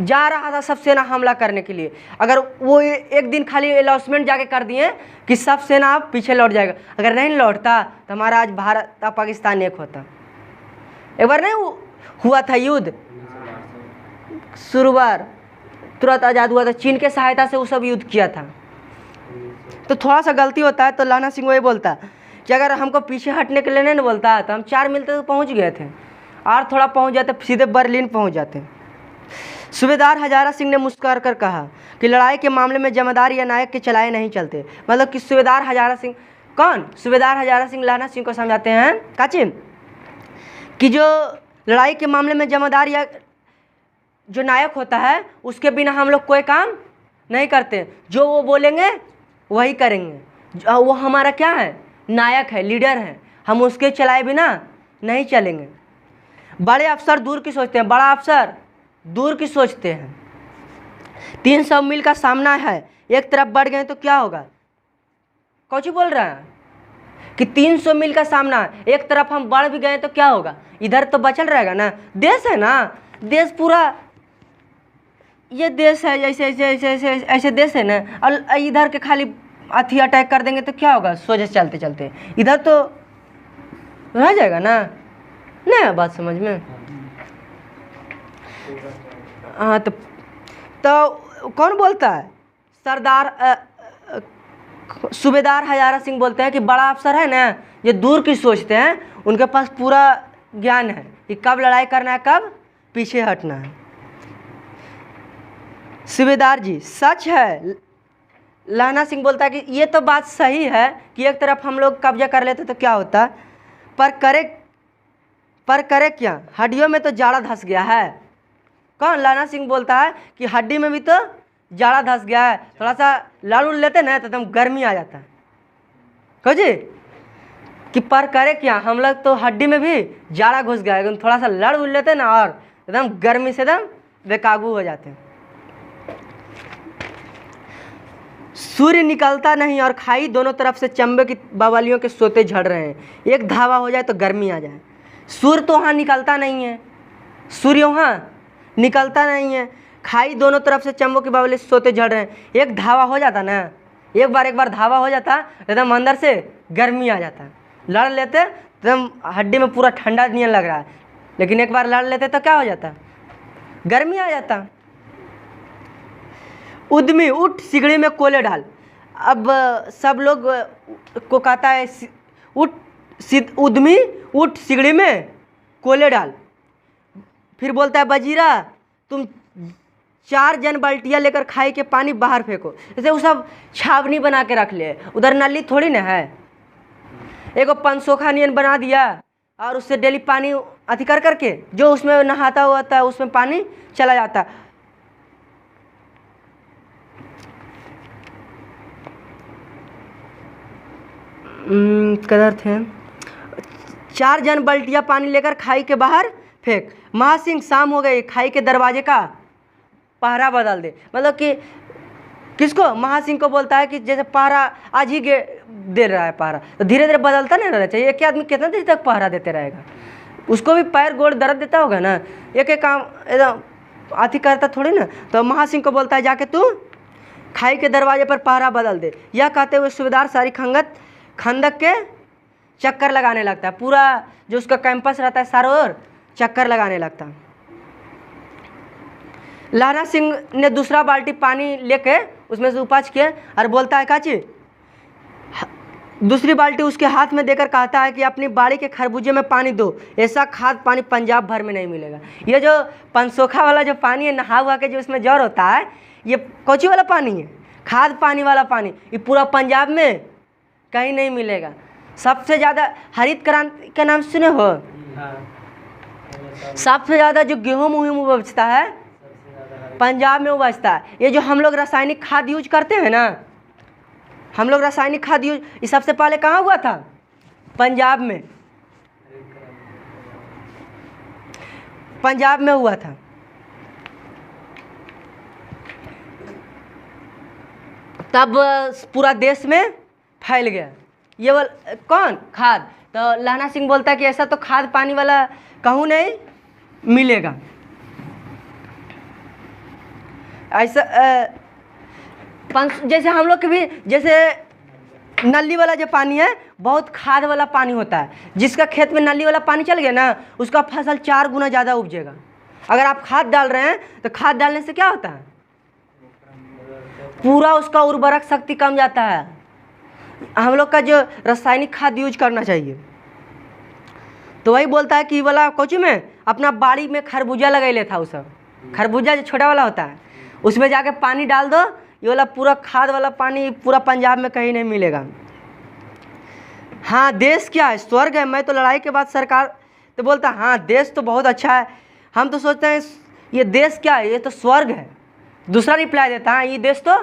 Speaker 1: जा रहा था सब सेना हमला करने के लिए। अगर वो एक दिन खाली अनाउंसमेंट जाके कर दिए कि सब सेना पीछे लौट जाएगा, अगर नहीं लौटता तो हमारा आज भारत और पाकिस्तान एक होता। एक बार नहीं हुआ था युद्ध, शुरुआत तुरंत आज़ाद हुआ था, चीन के सहायता से वो सब युद्ध किया था। तो थोड़ा सा गलती होता है तो लाना सिंह वही बोलता कि अगर हमको पीछे हटने के लिए नहीं बोलता तो हम 4 मील तक पहुँच गए थे, और थोड़ा पहुँच जाते सीधे बर्लिन पहुँच जाते। सूबेदार हजारा सिंह ने मुस्कुरा कर कहा कि लड़ाई के मामले में जमादार या नायक के चलाए नहीं चलते। मतलब कि सूबेदार हजारा सिंह कौन? सूबेदार हजारा सिंह लाना सिंह को समझाते हैं काचिम कि जो लड़ाई के मामले में जमादार या जो नायक होता है उसके बिना हम लोग कोई काम नहीं करते, जो वो बोलेंगे वही करेंगे। वो हमारा क्या है? नायक है, लीडर है, हम उसके चलाए बिना नहीं चलेंगे। बड़े अफसर दूर की सोचते हैं, बड़ा अफसर दूर की सोचते हैं। 300 मील का सामना है, एक तरफ बढ़ गए तो क्या होगा? कौची बोल रहा है कि 300 मील का सामना है, एक तरफ हम बढ़ भी गए तो क्या होगा? इधर तो बचल रहेगा ना, देश है ना, देश पूरा ये देश है, ऐसे ऐसे ऐसे ऐसे ऐसे देश है ना, और इधर के खाली अथी अटैक कर देंगे तो क्या होगा? सोचे चलते चलते इधर तो रह जाएगा ना। नहीं बात समझ में? हाँ, तो कौन बोलता है? सरदार सूबेदार हजारा सिंह बोलते हैं कि बड़ा अफसर है ना, जो दूर की सोचते हैं, उनके पास पूरा ज्ञान है कि कब लड़ाई करना है, कब पीछे हटना है। सूबेदार जी सच है। लहना सिंह बोलता है कि ये तो बात सही है कि एक तरफ हम लोग कब्जा कर लेते तो क्या होता, पर करे क्या, हड्डियों में तो जाड़ा धंस गया है। कौन? लहना सिंह बोलता है कि हड्डी में भी तो जाड़ा धंस गया है, थोड़ा सा लड़ उड़ लेते ना तो एकदम गर्मी आ जाता है। कहो जी कि पर करे क्या, हम लोग तो हड्डी में भी जाड़ा घुस गया है, थोड़ा सा लड़ उड़ लेते ना और एकदम गर्मी से एकदम बेकाबू हो जाते हैं। सूर्य निकलता नहीं और खाई दोनों तरफ से चंबे की बावलियों के सोते झड़ रहे हैं। एक धावा हो जाए तो गर्मी आ जाए। सूर्य तो वहाँ निकलता नहीं है, सूर्य वहाँ निकलता नहीं है, खाई दोनों तरफ से चंबों की बावली से सोते झड़ रहे हैं। एक धावा हो जाता ना, एक बार धावा हो जाता एकदम अंदर से गर्मी आ जाता। लड़ लेते एकदम हड्डी में पूरा ठंडा नहीं लग रहा है, लेकिन एक बार लड़ लेते तो क्या हो जाता, गर्मी आ जाता। उद्यमी उठ सिगड़ी में कोले डाल। अब सब लोग को कहता है उद्यमी उठ सिगड़ी में कोले डाल। फिर बोलता है बजीरा तुम 4 जन बाल्टियाँ लेकर खाई के पानी बाहर फेंको। जैसे वो सब छावनी बना के रख ले, उधर नली थोड़ी ना है, एगो पंचसोखा नियन बना दिया और उससे डेली पानी अति कर करके जो उसमें नहाता हुआ था उसमें पानी चला जाता। कदर थे 4 जन बाल्टियाँ पानी लेकर खाई के बाहर फेंक। महासिंह शाम हो गई, खाई के दरवाजे का पहरा बदल दे। मतलब कि किसको? महासिंह को बोलता है कि जैसे पहरा आज ही दे रहा है पहरा, तो धीरे धीरे बदलता नहीं रहना चाहिए। एक आदमी कितना देर तक पहरा देते रहेगा, उसको भी पैर गोड़ दर्द देता होगा ना, एक एक काम एकदम आती करता थोड़ी ना। तो महासिंह को बोलता है जाके तू खाई के दरवाजे पर पहरा बदल दे। यह कहते हुए सूबेदार सारी खंदक के चक्कर लगाने लगता है। पूरा जो उसका कैंपस रहता है चारों ओर चक्कर लगाने लगता है। लहना सिंह ने दूसरा बाल्टी पानी लेके उसमें से उपज के और बोलता है काची, दूसरी बाल्टी उसके हाथ में देकर कहता है कि अपनी बाड़ी के खरबूजे में पानी दो, ऐसा खाद पानी पंजाब भर में नहीं मिलेगा। ये जो पंचसोखा वाला जो पानी है, नहा हुआ के जो इसमें जड़ होता है, ये कौची वाला पानी है, खाद पानी वाला पानी, ये पूरा पंजाब में कहीं नहीं मिलेगा। सबसे ज़्यादा हरित क्रांति का नाम सुने हो? सबसे ज़्यादा जो गेहूँ मुहिम उपजता है पंजाब में उपजता है। ये जो हम लोग रासायनिक खाद यूज करते हैं ना, हम लोग रासायनिक खाद यूज, ये सबसे पहले कहाँ हुआ था? पंजाब में, पंजाब में हुआ था। तब पूरा देश में फैल गया ये वाला कौन खाद। तो लहना सिंह बोलता है कि ऐसा तो खाद पानी वाला कहूँ नहीं मिलेगा। ऐसा जैसे हम लोग के भी जैसे नली वाला जो पानी है बहुत खाद वाला पानी होता है। जिसका खेत में नली वाला पानी चल गया ना, उसका फसल 4 गुना ज़्यादा उपजेगा। अगर आप खाद डाल रहे हैं तो खाद डालने से क्या होता है, पूरा उसका उर्वरक शक्ति कम जाता है। हम लोग का जो रासायनिक खाद यूज करना चाहिए। तो वही बोलता है कि वाला कोची में अपना बाड़ी में खरबूजा लगाई ले था। उस खरबूजा जो छोटा वाला होता है उसमें जाके पानी डाल दो, ये वाला पूरा खाद वाला पानी पूरा पंजाब में कहीं नहीं मिलेगा। हाँ देश क्या है, स्वर्ग है। मैं तो लड़ाई के बाद सरकार तो बोलता हाँ देश तो बहुत अच्छा है, हम तो सोचते हैं ये देश क्या है, ये तो स्वर्ग है। दूसरा रिप्लाई देता है ये देश तो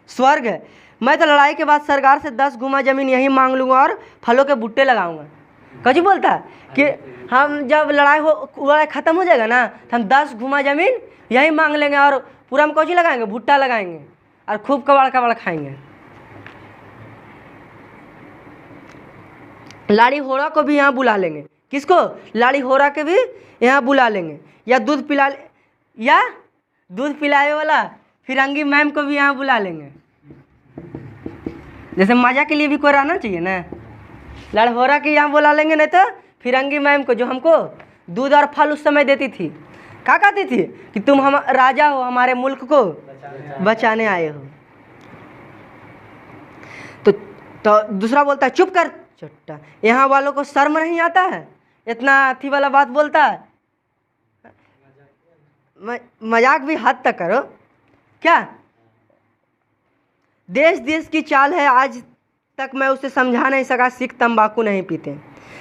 Speaker 1: स्वर्ग है। मैं तो लड़ाई के बाद सरकार से 10 गुना ज़मीन यहीं मांग लूँगा और फलों के भुट्टे लगाऊंगा। कजी बोलता है कि हम जब लड़ाई ख़त्म हो जाएगा ना तो हम 10 गुना ज़मीन यहीं मांग लेंगे और पूरा हम कौची लगाएंगे, भुट्टा लगाएंगे और खूब कबाड़ कबाड़ खाएंगे। लाड़ी होरा को भी यहाँ बुला लेंगे। किसको? लाड़ी होरा के भी यहाँ बुला लेंगे। या दूध पिलाए वाला फिरंगी मैम को भी यहाँ बुला लेंगे। जैसे मजा के लिए भी कोई रहना चाहिए ना, लड़होरा के यहाँ बुला लेंगे, नहीं तो फिरंगी मैम को जो हमको दूध और फल उस समय देती थी। क्या कहती थी कि तुम हम राजा हो, हमारे मुल्क को बचाने आए हो। तो दूसरा बोलता है चुप कर चट्टा, यहाँ वालों को शर्म नहीं आता है, इतना अथी वाला बात बोलता है। मजाक भी हद तक करो। क्या देश देश की चाल है, आज तक मैं उसे समझा नहीं सका। सिख तंबाकू नहीं पीते,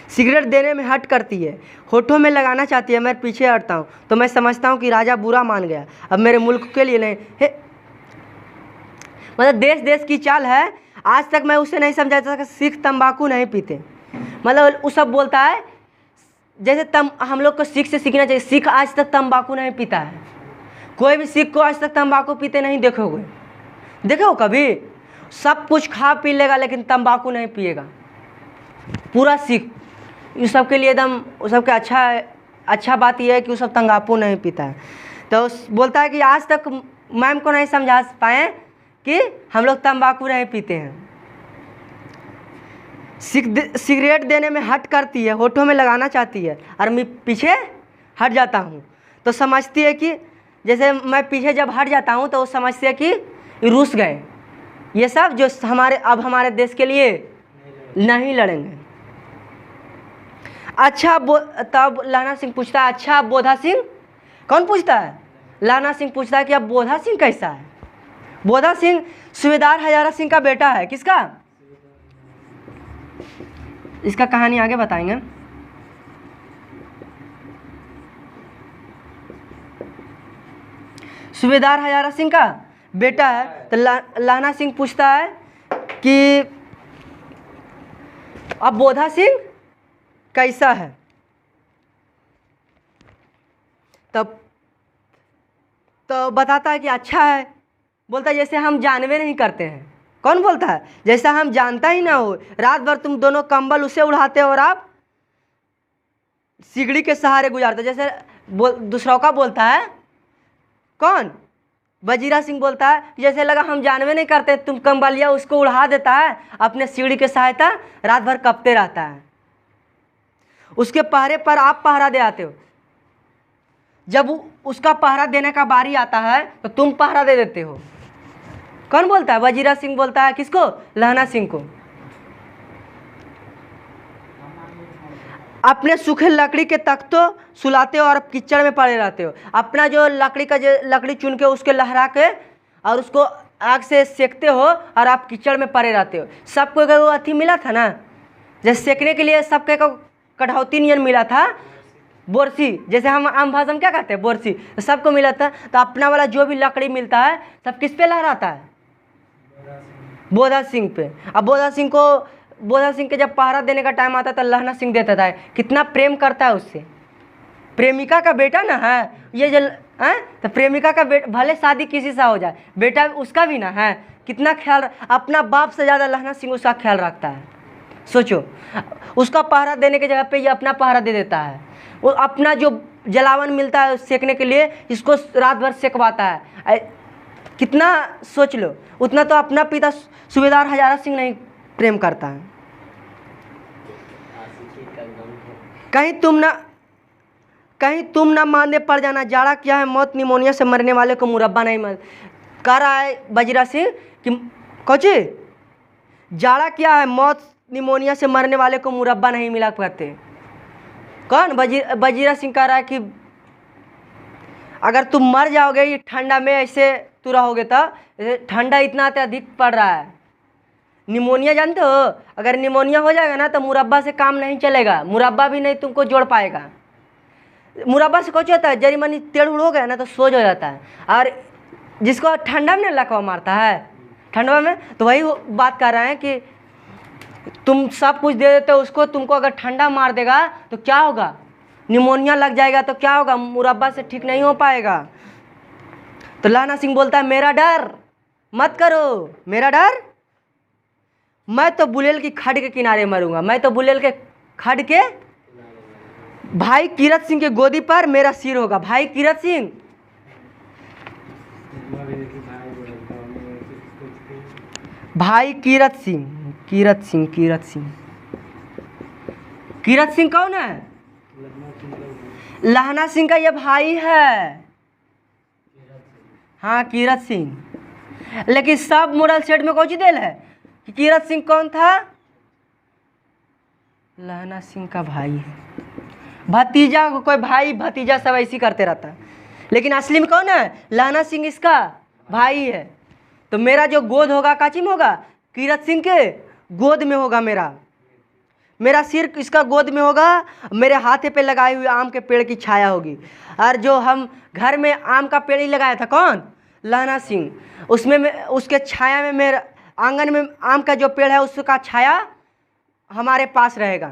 Speaker 1: सिगरेट देने में हट करती है, होठों में लगाना चाहती है, मैं पीछे हटता हूँ तो मैं समझता हूँ कि राजा बुरा मान गया, अब मेरे मुल्क के लिए नहीं है। मतलब देश देश की चाल है, आज तक मैं उसे नहीं समझा सका। सिख तंबाकू नहीं पीते, मतलब वो सब बोलता है जैसे हम लोग को सिख से सीखना चाहिए। सिख आज तक तंबाकू नहीं पीता है, कोई भी सिख को आज तक तंबाकू पीते नहीं देखोगे, देखो कभी? सब कुछ खा पी लेगा लेकिन तंबाकू नहीं पिएगा पूरा सिख। ये सब के लिए एकदम वो सब का अच्छा बात यह है कि वो सब तंबाकू नहीं पीता है। तो बोलता है कि आज तक मैम को नहीं समझा पाए कि हम लोग तंबाकू नहीं पीते हैं। सिगरेट देने में हट करती है, होठों में लगाना चाहती है और मैं पीछे हट जाता हूँ तो समझती है कि जैसे मैं पीछे जब हट जाता हूँ तो वो समझती है कि रूस गए, ये सब जो हमारे देश के लिए नहीं लड़ेंगे। अच्छा तब लहना सिंह पूछता है, अच्छा बोधा सिंह? कौन पूछता है? लहना सिंह पूछता है कि अब बोधा सिंह कैसा है? बोधा सिंह सूबेदार हजारा सिंह का बेटा है। किसका? इसका कहानी आगे बताएंगे। सूबेदार हजारा सिंह का बेटा है। तो लहना सिंह पूछता है कि अब बोधा सिंह कैसा है? तब तो बताता है कि अच्छा है। बोलता है जैसे हम जानवे नहीं करते हैं। कौन बोलता है? जैसा हम जानता ही ना हो, रात भर तुम दोनों कंबल उसे उड़ाते हो और आप सिगड़ी के सहारे गुजारते। जैसे दूसरा का बोलता है, कौन? वजीरा सिंह बोलता है जैसे लगा हम जानवे नहीं करते, तुम कंबलिया उसको उड़ा देता है, अपने सीढ़ी के सहायता रात भर कपते रहता है, उसके पहरे पर आप पहरा दे आते हो। जब उसका पहरा देने का बारी आता है तो तुम पहरा दे देते हो। कौन बोलता है? वजीरा सिंह बोलता है। किसको? लहना सिंह को। अपने सूखे लकड़ी के तख्तों सुलाते हो और कीचड़ में पड़े रहते हो। अपना जो लकड़ी चुन के उसके लहरा के और उसको आग से सेकते हो और आप कीचड़ में पड़े रहते हो। सबको वो अथी मिला था ना, जैसे सेकने के लिए सबके को कढ़ौती नियन मिला था, बोरसी, जैसे हम आम भाषा में क्या कहते हैं, बोरसी, तो सबको मिला था। तो अपना वाला जो भी लकड़ी मिलता है सब किस पे लहराता है? बोधा सिंह पे। अब बोधा सिंह के जब पहरा देने का टाइम आता तो लहना सिंह देता था। कितना प्रेम करता है उससे, प्रेमिका का बेटा ना है ये जो है, तो प्रेमिका का बेटा भले शादी किसी से हो जाए, बेटा उसका भी ना है। कितना ख्याल, अपना बाप से ज़्यादा लहना सिंह उसका ख्याल रखता है। सोचो, उसका पहरा देने की जगह पे ये अपना पहरा दे देता है। वो अपना जो जलावन मिलता है सेकने के लिए इसको रात भर सेकवाता है। कितना सोच लो, उतना तो अपना पिता सूबेदार हजारा सिंह नहीं प्रेम करता है। कहीं तुम ना मानने पड़ जाना, जाड़ा क्या है, मौत निमोनिया से मरने वाले को मुरब्बा नहीं मिल। कह रहा है वजीरा सिंह कि कोची जाड़ा क्या है, मौत निमोनिया से मरने वाले को मुरब्बा नहीं मिला करते। कौन? वजीरा सिंह कह रहा है कि अगर तुम मर जाओगे ये ठंडा में, ऐसे तू रहोगे तो ठंडा इतना अधिक पड़ रहा है। निमोनिया जानते हो, अगर निमोनिया हो जाएगा ना तो मुरब्बा से काम नहीं चलेगा, मुरब्बा भी नहीं तुमको जोड़ पाएगा। मुरब्बा से कुछ होता है, जरी मनी टेढ़ उड़ हो गया ना तो सोज हो जाता है। और जिसको ठंडा में लकवा मारता है, ठंडा में, तो वही बात कर रहे हैं कि तुम सब कुछ दे देते हो उसको, तुमको अगर ठंडा मार देगा तो क्या होगा? निमोनिया लग जाएगा तो क्या होगा? मुरब्बा से ठीक नहीं हो पाएगा। तो लहना सिंह बोलता है मेरा डर मत करो, मेरा डर, मैं तो बुलेल की खड के किनारे मरूंगा, मैं तो बुलेल के खड के भाई कीरत सिंह के गोदी पर मेरा सिर होगा। भाई कीरत सिंह, भाई कीरत सिंह, कीरत सिंह कौन है? लहना सिंह का ये भाई है। हाँ, कीरत सिंह। लेकिन सब मोरल सेट में कौन सी देल है कि कीरत सिंह कौन था? लहना सिंह का भाई है, भतीजा। कोई भाई भतीजा सब ऐसी करते रहता है, लेकिन असली में कौन है? लहना सिंह इसका भाई है। तो मेरा जो गोद होगा काची में होगा, कीरत सिंह के गोद में होगा। मेरा सिर इसका गोद में होगा, मेरे हाथे पे लगाए हुए आम के पेड़ की छाया होगी। और जो हम घर में आम का पेड़ ही लगाया था, कौन, लहना सिंह, उसमें उसके छाया में, मेरे आंगन में आम का जो पेड़ है उसका छाया हमारे पास रहेगा।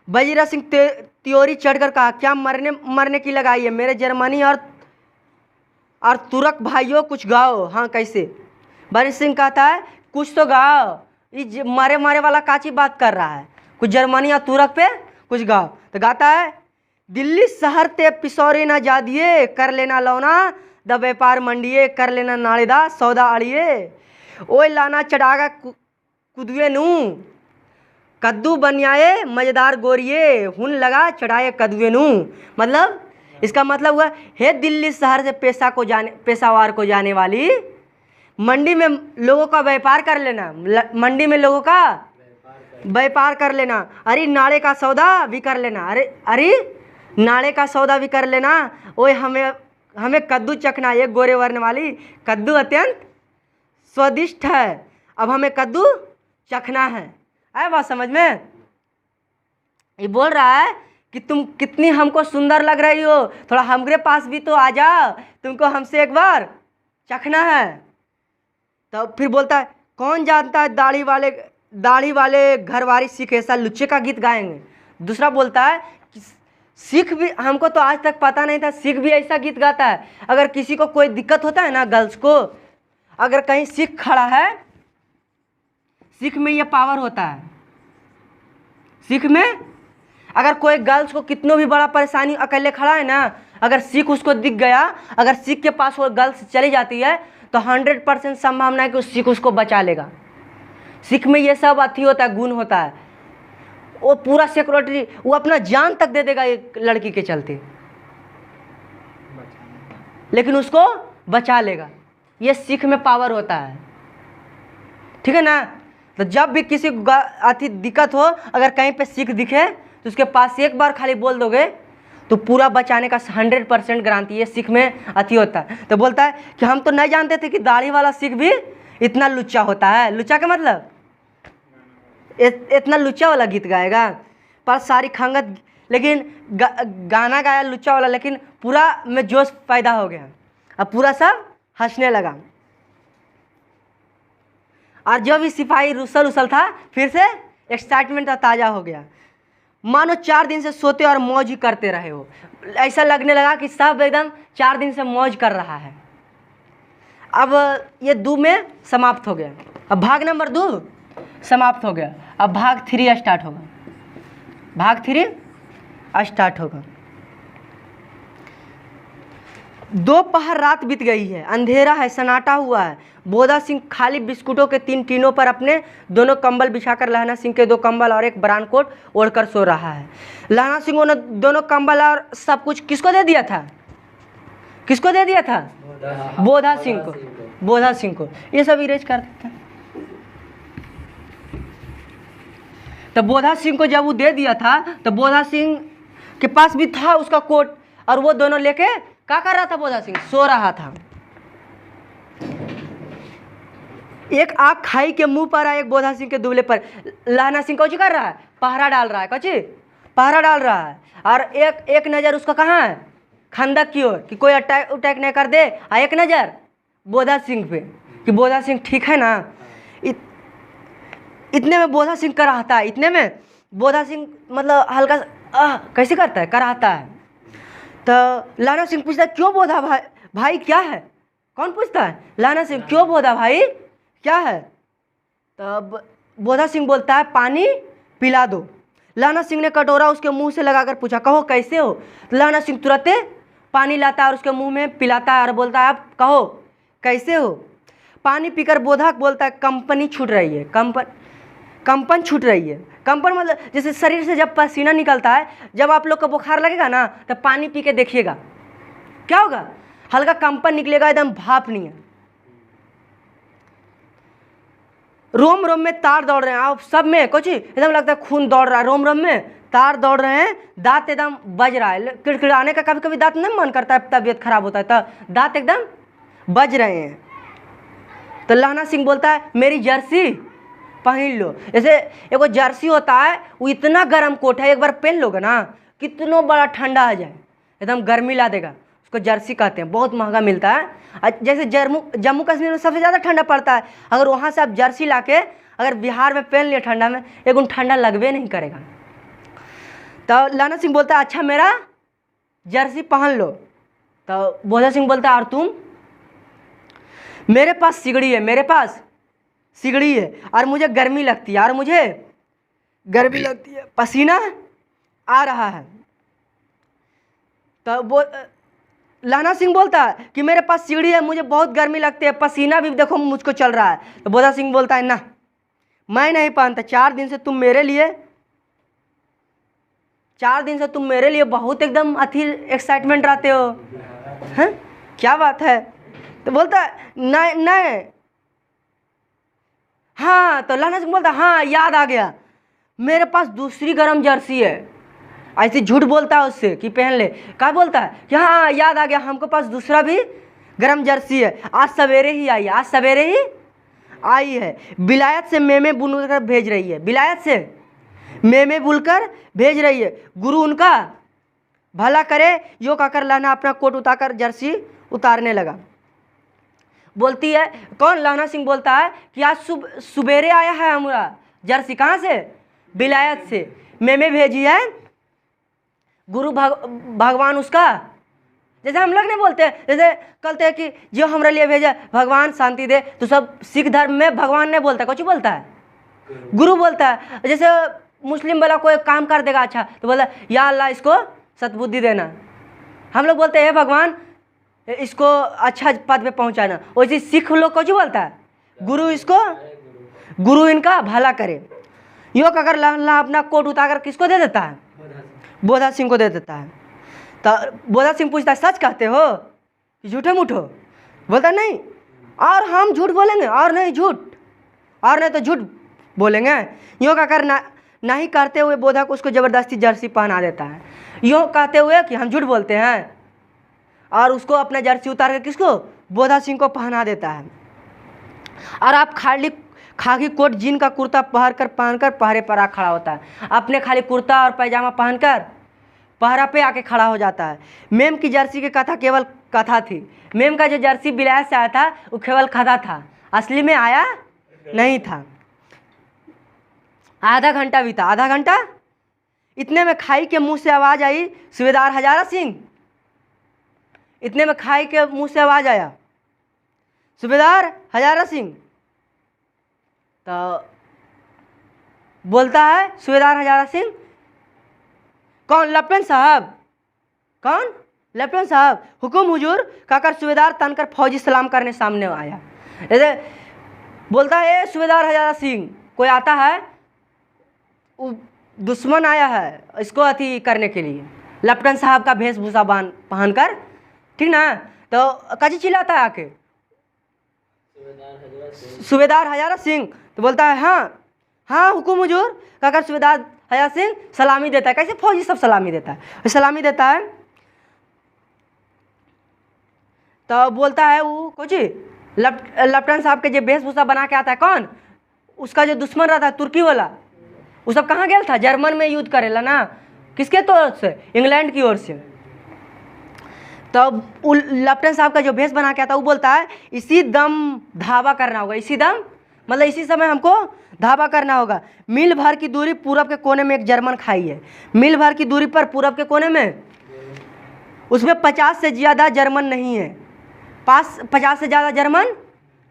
Speaker 1: वजीरा सिंह त्योरी चढ़कर कहा, क्या मरने की लगाई है, मेरे जर्मनी और तुर्क भाइयों कुछ गाओ। हाँ कैसे, वजीर सिंह कहता है कुछ तो गाओ, ये मारे वाला काची बात कर रहा है, कुछ जर्मनी और तुर्क पे कुछ गाओ। तो गाता है, दिल्ली शहर ते पिसौरे ना जा दिए, कर लेना लौना द व्यापार मंडिये, कर लेना नाड़ेदा सौदा अड़िए, ओए लाना चढ़ागा कुदुए नू, कद्दू बनियाए मजेदार गोरिये, हुन लगा चढ़ाए कद्दुए नू। मतलब इसका मतलब हुआ, हे दिल्ली शहर से पेशावार को जाने वाली, मंडी में लोगों का व्यापार कर लेना, मंडी में लोगों का व्यापार कर लेना। अरे नाड़े का सौदा भी कर लेना, अरे नाड़े का सौदा भी कर लेना। ओए हमें कद्दू चखना, एक गोरे वर्ण वाली, कद्दू अत्यंत स्वादिष्ट है, अब हमें कद्दू चखना है। आए बात समझ में? ये बोल रहा है कि तुम कितनी हमको सुंदर लग रही हो, थोड़ा हमारे पास भी तो आ जाओ, तुमको हमसे एक बार चखना है। तो फिर बोलता है, कौन जानता है दाढ़ी वाले घरवारी सिख ऐसा लुच्चे का गीत गाएंगे। दूसरा बोलता है कि सिख भी, हमको तो आज तक पता नहीं था सिख भी ऐसा गीत गाता है। अगर किसी को कोई दिक्कत होता है ना, गर्ल्स को, अगर कहीं सिख खड़ा है, सिख में ये पावर होता है, सिख में अगर कोई गर्ल्स को कितनों भी बड़ा परेशानी अकेले खड़ा है ना, अगर सिख उसको दिख गया, अगर सिख के पास वो गर्ल्स चली जाती है तो 100% संभावना है कि उस सिख उसको बचा लेगा। सिख में ये सब अथी होता है, गुण होता है। वो पूरा सिक्योरिटी, वो अपना जान तक दे देगा एक लड़की के चलते, लेकिन उसको बचा लेगा। ये सिख में पावर होता है, ठीक है ना। तो जब भी किसी को अति दिक्कत हो, अगर कहीं पे सिख दिखे तो उसके पास एक बार खाली बोल दोगे तो पूरा बचाने का 100% गारंटी। ये सिख में अति होता है। तो बोलता है कि हम तो नहीं जानते थे कि दाढ़ी वाला सिख भी इतना लुच्चा होता है। लुच्चा का मतलब इतना लुच्चा वाला गीत गाएगा, पर सारी खंगत, लेकिन गाना गाया लुच्चा वाला, लेकिन पूरा में जोश पैदा हो गया, अब पूरा सब हंसने लगा। और जो भी सिपाही रुसल था, फिर से एक्साइटमेंट ताज़ा हो गया, मानो 4 दिन से सोते और मौज ही करते रहे हो। ऐसा लगने लगा कि सब एकदम 4 दिन से मौज कर रहा है। अब ये 2 में समाप्त हो गया, अब भाग नंबर 2 समाप्त हो गया। अब भाग 3 स्टार्ट होगा, भाग 3 स्टार्ट होगा। दोपहर रात बीत गई है, अंधेरा है, सन्नाटा हुआ है। बोधा सिंह खाली बिस्कुटों के 3 टीनों पर अपने दोनों कंबल बिछाकर लहना सिंह के 2 कंबल और एक बरान कोट ओढ़कर सो रहा है। लहना सिंह ने दोनों कंबल और सब कुछ किसको दे दिया था? किसको दे दिया था? बोधा सिंह को। बोधा सिंह को ये सब इरेज कर देता। तो बोधा सिंह को जब वो दे दिया था तो बोधा सिंह के पास भी था उसका कोट, और वो दोनों लेके क्या कर रहा था? बोधा सिंह सो रहा था। एक आँख खाई के मुंह पर है, एक बोधा सिंह के दुबले पर। लहना सिंह कौची कर रहा है? पहरा डाल रहा है। कौची? पहरा डाल रहा है। और एक नज़र उसका कहाँ है? खंदक की ओर, कि कोई अटैक नहीं कर दे। और एक नज़र बोधा सिंह पे कि बोधा सिंह ठीक है ना। इतने में बोधा सिंह कराहता है, इतने में बोधा सिंह मतलब हल्का कैसे करता है? कराहता है। तो लहना सिंह पूछता है, क्यों बोधा भाई क्या है? कौन पूछता है? लहना सिंह, क्यों बोधा भाई क्या है? तब बोधा सिंह बोलता है, पानी पिला दो। लहना सिंह ने कटोरा उसके मुंह से लगाकर पूछा, कहो कैसे हो? तो लहना सिंह तुरंत पानी लाता है और उसके मुंह में पिलाता है और बोलता है, अब कहो कैसे हो? पानी पीकर बोधा बोलता है, कंपनी छूट रही है। कंपन छूट रही है। कंपन मतलब जैसे शरीर से जब पसीना निकलता है, जब आप लोग को बुखार लगेगा ना तो पानी पी के देखिएगा क्या होगा, हल्का कंपन निकलेगा, एकदम भाप नहीं है। रोम रोम में तार दौड़ रहे हैं, आप सब में कुछ एकदम लगता है खून दौड़ रहा है, रोम रोम में तार दौड़ रहे हैं, दांत एकदम बज रहा है, किड़किड़ाने का कभी कभी दांत नहीं मन करता है, तबीयत खराब होता है तो दांत एकदम बज रहे हैं। तो लहना सिंह बोलता है मेरी जर्सी पहन लो। जैसे एगो जर्सी होता है, वो इतना गर्म कोट है, एक बार पहन लोगे ना कितना बड़ा ठंडा आ जाए, एकदम गर्मी ला देगा। उसको जर्सी कहते हैं, बहुत महंगा मिलता है। जैसे जम्मू कश्मीर में सबसे ज़्यादा ठंडा पड़ता है, अगर वहाँ से आप जर्सी ला के अगर बिहार में पहन लिए ठंडा में, लेकिन ठंडा लगवे नहीं करेगा। तो लहना सिंह बोलता है अच्छा मेरा जर्सी पहन लो। तो बोधा सिंह बोलता है और तुम? मेरे पास सिगड़ी है, मेरे पास सिगड़ी है और मुझे गर्मी लगती है, और मुझे गर्मी लगती है, पसीना आ रहा है। तो वो लहना सिंह बोलता है कि मेरे पास सिगड़ी है, मुझे बहुत गर्मी लगती है, पसीना भी देखो मुझको चल रहा है। तो बोधा सिंह बोलता है ना मैं नहीं पहनता, 4 दिन से तुम मेरे लिए बहुत एकदम अति एक्साइटमेंट रहते हो, हैं क्या बात है? तो बोलता है नहीं। हाँ, तो लहना सिंह बोलता है हाँ याद आ गया, मेरे पास दूसरी गर्म जर्सी है। ऐसे झूठ बोलता है उससे कि पहन ले। क्या बोलता है कि हाँ याद आ गया, हमको पास दूसरा भी गर्म जर्सी है, आज सवेरे ही आई है, आज सवेरे ही आई है। विलायत से मेमे बुनकर भेज रही है, विलायत से मेमे बुनकर भेज रही है, गुरु उनका भला करे। यो कहकर लहना अपना कोट उतारकर जर्सी उतारने लगा। बोलती है कौन? लहना सिंह बोलता है कि आज सुबेरे आया है हमारा जर्सी। कहाँ से? विलायत से मेमे भेजी है, गुरु भगवान उसका। जैसे हम लोग नहीं बोलते हैं, जैसे कहते हैं कि जो हमारे लिए भेजा भगवान शांति दे, तो सब सिख धर्म में भगवान नहीं बोलता, कुछ बोलता है गुरु बोलता है। जैसे मुस्लिम वाला कोई काम कर देगा अच्छा, तो बोलता है या अल्लाह इसको सद्बुद्धि देना। हम लोग बोलते हैं भगवान इसको अच्छा पद पे पहुंचाना। वैसे सिख लोग कुछ बोलता है गुरु इसको, गुरु इनका भला करे। यो अगर लहना अपना कोट उतारकर किसको दे देता है? बोधा सिंह को दे देता है। तो बोधा सिंह पूछता है सच कहते हो कि झूठे मूठो? बोलता नहीं, और हम झूठ बोलेंगे, और नहीं झूठ, और नहीं तो झूठ बोलेंगे। यूँ कहकर नहीं करते हुए बोधा को उसको ज़बरदस्ती जर्सी पहना देता है। यूँ कहते हुए कि हम झूठ बोलते हैं, और उसको अपना जर्सी उतार कर किसको? बोधा सिंह को पहना देता है। और आप खाकी कोट जीन का कुर्ता पहनकर पहरे पर आ खड़ा होता है। अपने खाली कुर्ता और पैजामा पहनकर पहरा पे आके खड़ा हो जाता है। मेम की जर्सी की कथा केवल कथा थी। मेम का जो जर्सी विलायत से आया था वो केवल कथा था, असली में आया नहीं था। आधा घंटा बीता, आधा घंटा। इतने में खाई के मुंह से आवाज़ आई सूबेदार हजारा सिंह। इतने में खाई के मुंह से आवाज़ आया सूबेदार हजारा सिंह। तो बोलता है सूबेदार हजारा सिंह कौन? लेफ्टिनेंट साहब। कौन? लेफ्टिनेंट साहब। हुकुम हुजूर कहकर सूबेदार तनकर फौजी सलाम करने सामने आया। जैसे बोलता है ए सूबेदार हजारा सिंह, कोई आता है, दुश्मन आया है इसको अति करने के लिए, लेफ्टिनेंट साहब का वेशभूषा पहनकर, ठीक ना? तो कजी चिल्लाता है आके सूबेदार हजारा सिंह। तो बोलता है हाँ हाँ हुकुम हुजूर कहकर सूबेदार हजारा सिंह सलामी देता है। कैसे फौजी सब सलामी देता है, सलामी देता है। तो बोलता है वो कुछ लेफ्टिनेंट साहब के जो वेशभूषा बना के आता है, कौन? उसका जो दुश्मन रहता है तुर्की वाला, वो सब कहाँ गया था? जर्मन में युद्ध करेला ना। किसके तौर से? इंग्लैंड की ओर से। तब तो लेफ्टिनेंट साहब का जो भेष बना के आता है वो बोलता है इसी दम धावा करना होगा। इसी दम मतलब इसी समय हमको धावा करना होगा। मील भर की दूरी पूरब के कोने में एक जर्मन खाई है। मील भर की दूरी पर पूरब के कोने में, उसमें 50 से ज़्यादा जर्मन नहीं है। 50 से ज़्यादा जर्मन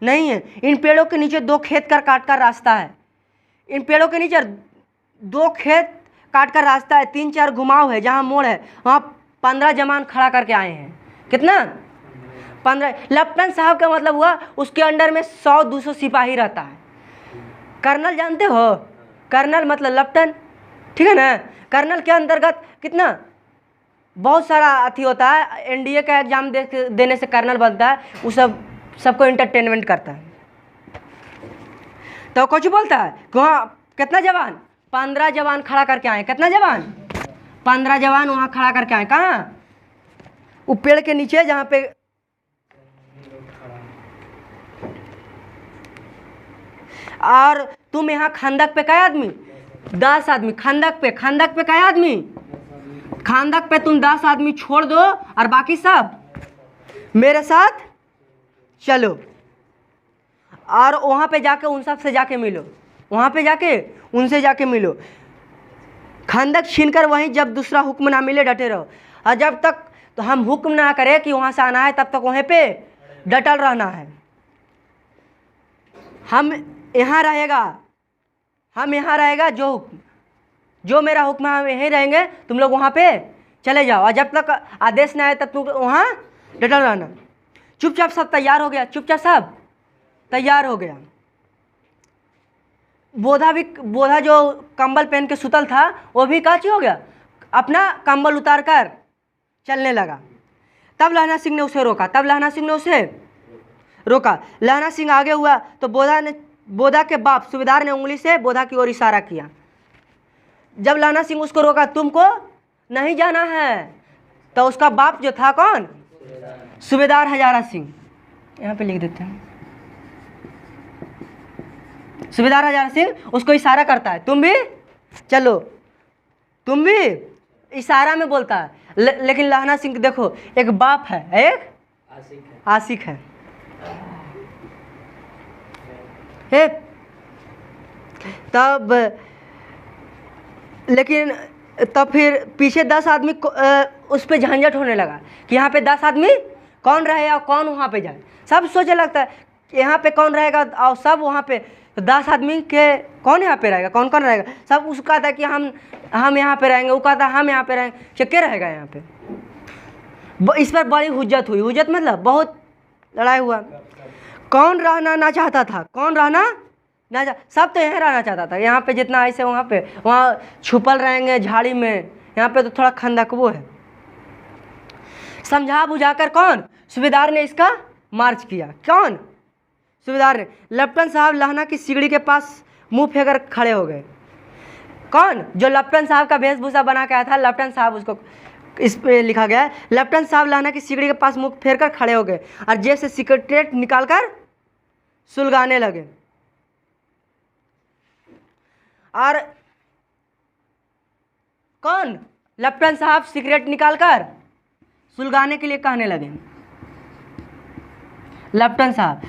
Speaker 1: नहीं है। इन पेड़ों के नीचे 2 खेत काट कर रास्ता है। इन पेड़ों के नीचे 2 खेत काट कर रास्ता है। 3-4 घुमाव है, जहाँ मोड़ है वहाँ 15 जवान खड़ा करके आए हैं। कितना? 15। लेफ्टिनेंट साहब का मतलब हुआ उसके अंडर में 100-200 सिपाही रहता है। कर्नल जानते हो? कर्नल मतलब लेफ्टिनेंट, ठीक है ना? कर्नल के अंतर्गत कितना बहुत सारा अथी होता है। एनडीए का एग्जाम देने से कर्नल बनता है, वो सबको इंटरटेनमेंट करता है। तो कुछ बोलता है कि वहाँ कितना जवान? 15 जवान खड़ा करके आए। कितना जवान? 15 जवान वहाँ खड़ा करके आए। कहाँ? वो पेड़ के नीचे जहाँ पे और तुम यहाँ खंदक पे क्या आदमी, 10 आदमी। खंदक पे क्या आदमी, खंदक पे तुम 10 आदमी छोड़ दो और बाकी सब मेरे साथ चलो और वहाँ पे जाके उन सब से जाके मिलो, वहाँ पे जाके उनसे जाके मिलो। खंदक छीनकर वहीं जब दूसरा हुक्म ना मिले डटे रहो, और जब तक तो हम हुक्म ना करें कि वहाँ से आना है तब तक वहीं पे डटल रहना है। हम यहाँ रहेगा जो मेरा हुक्म है हम यहीं रहेंगे, तुम लोग वहाँ पे चले जाओ और जब तक आदेश ना आए तब तुम वहाँ डटल रहना। चुपचाप सब तैयार हो गया, चुपचाप सब तैयार हो गया। बोधा जो कंबल पहन के सुतल था वो भी काची हो गया, अपना कंबल उतार कर चलने लगा। तब लहना सिंह ने उसे रोका। लहना सिंह आगे हुआ तो बोधा के बाप सूबेदार ने उंगली से बोधा की ओर इशारा किया। जब लहना सिंह उसको रोका, तुमको नहीं जाना है, तो उसका बाप जो था कौन, सूबेदार हजारा सिंह, यहाँ पे लिख देते हैं। सूबेदार हजारा सिंह उसको इशारा करता है, तुम भी चलो, तुम भी इशारा में बोलता है। लेकिन लहना सिंह देखो, एक बाप है, एक आशिक है। तब लेकिन तब फिर पीछे 10 आदमी उस पर झंझट होने लगा कि यहाँ पे 10 आदमी कौन रहे और कौन वहाँ पे जाए। सब सोचने लगता है कि यहाँ पे कौन रहेगा और सब वहाँ पे, तो 10 आदमी के कौन यहाँ पे रहेगा, कौन रहेगा। सब उसका कहता है कि हम यहाँ पे रहेंगे, वो कहता है हम यहाँ पे रहेंगे, क्या रहेगा यहाँ पे। इस पर बड़ी हुज्जत हुई। हुज्जत मतलब बहुत लड़ाई हुआ। कौन रहना ना चाहता था, सब तो यहाँ रहना चाहता था। यहाँ पे जितना ऐसे वहाँ छुपल रहेंगे झाड़ी में, यहाँ पे तो थोड़ा खंदक वो है। समझा बुझाकर कौन, सूबेदार ने इसका मार्च किया। कौन, सूबेदार ने। लेफ्टिनेंट साहब लहना की सिगड़ी के पास मुंह फेंकर खड़े हो गए। कौन, जो लेफ्टिनेंट साहब का वेशभूषा बना के आया था, लेफ्टिनेंट साहब, उसको इस पे लिखा गया है। लेफ्टिनेंट साहब लहना की सिगड़ी के पास मुंह फेर कर खड़े हो गए और जेब से सिगरेट निकालकर सुलगाने लगे। और कौन, लेफ्टिनेंट साहब सिगरेट निकालकर सुलगाने के लिए कहने लगे। लेफ्टिनेंट साहब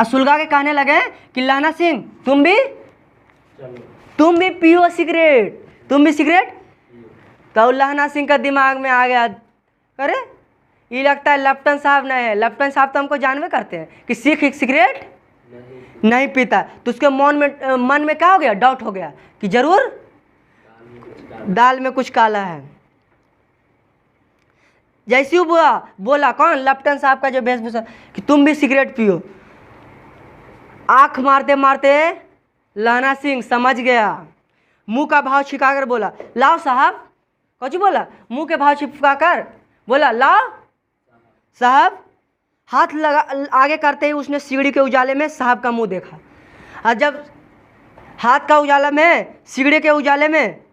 Speaker 1: सुलगा के कहने लगे कि लहना सिंह तुम भी पियो सिगरेट, तुम भी सिगरेट। तो लहना सिंह का दिमाग में आ गया, अरे ये लगता है लेफ्टिनेंट साहब नहीं है। लेफ्टिनेंट साहब तो हमको जानवे करते हैं कि सिगरेट नहीं पीता। तो उसके मन में क्या हो गया, डाउट हो गया कि जरूर दाल में कुछ काला है। जैसे ही बोला कौन, लेफ्टिनेंट साहब का जो वेशभूषा, कि तुम भी सिगरेट पियो। आंख मारते मारते लहना सिंह समझ गया। मुंह का भाव छिपाकर बोला, लाओ साहब। कौन बोला, मुंह के भाव छिपाकर बोला, लाओ साहब। हाथ लगा आगे करते ही उसने सिगड़ी के उजाले में साहब का मुंह देखा। और जब हाथ का उजाला में, सिगड़ी के उजाले में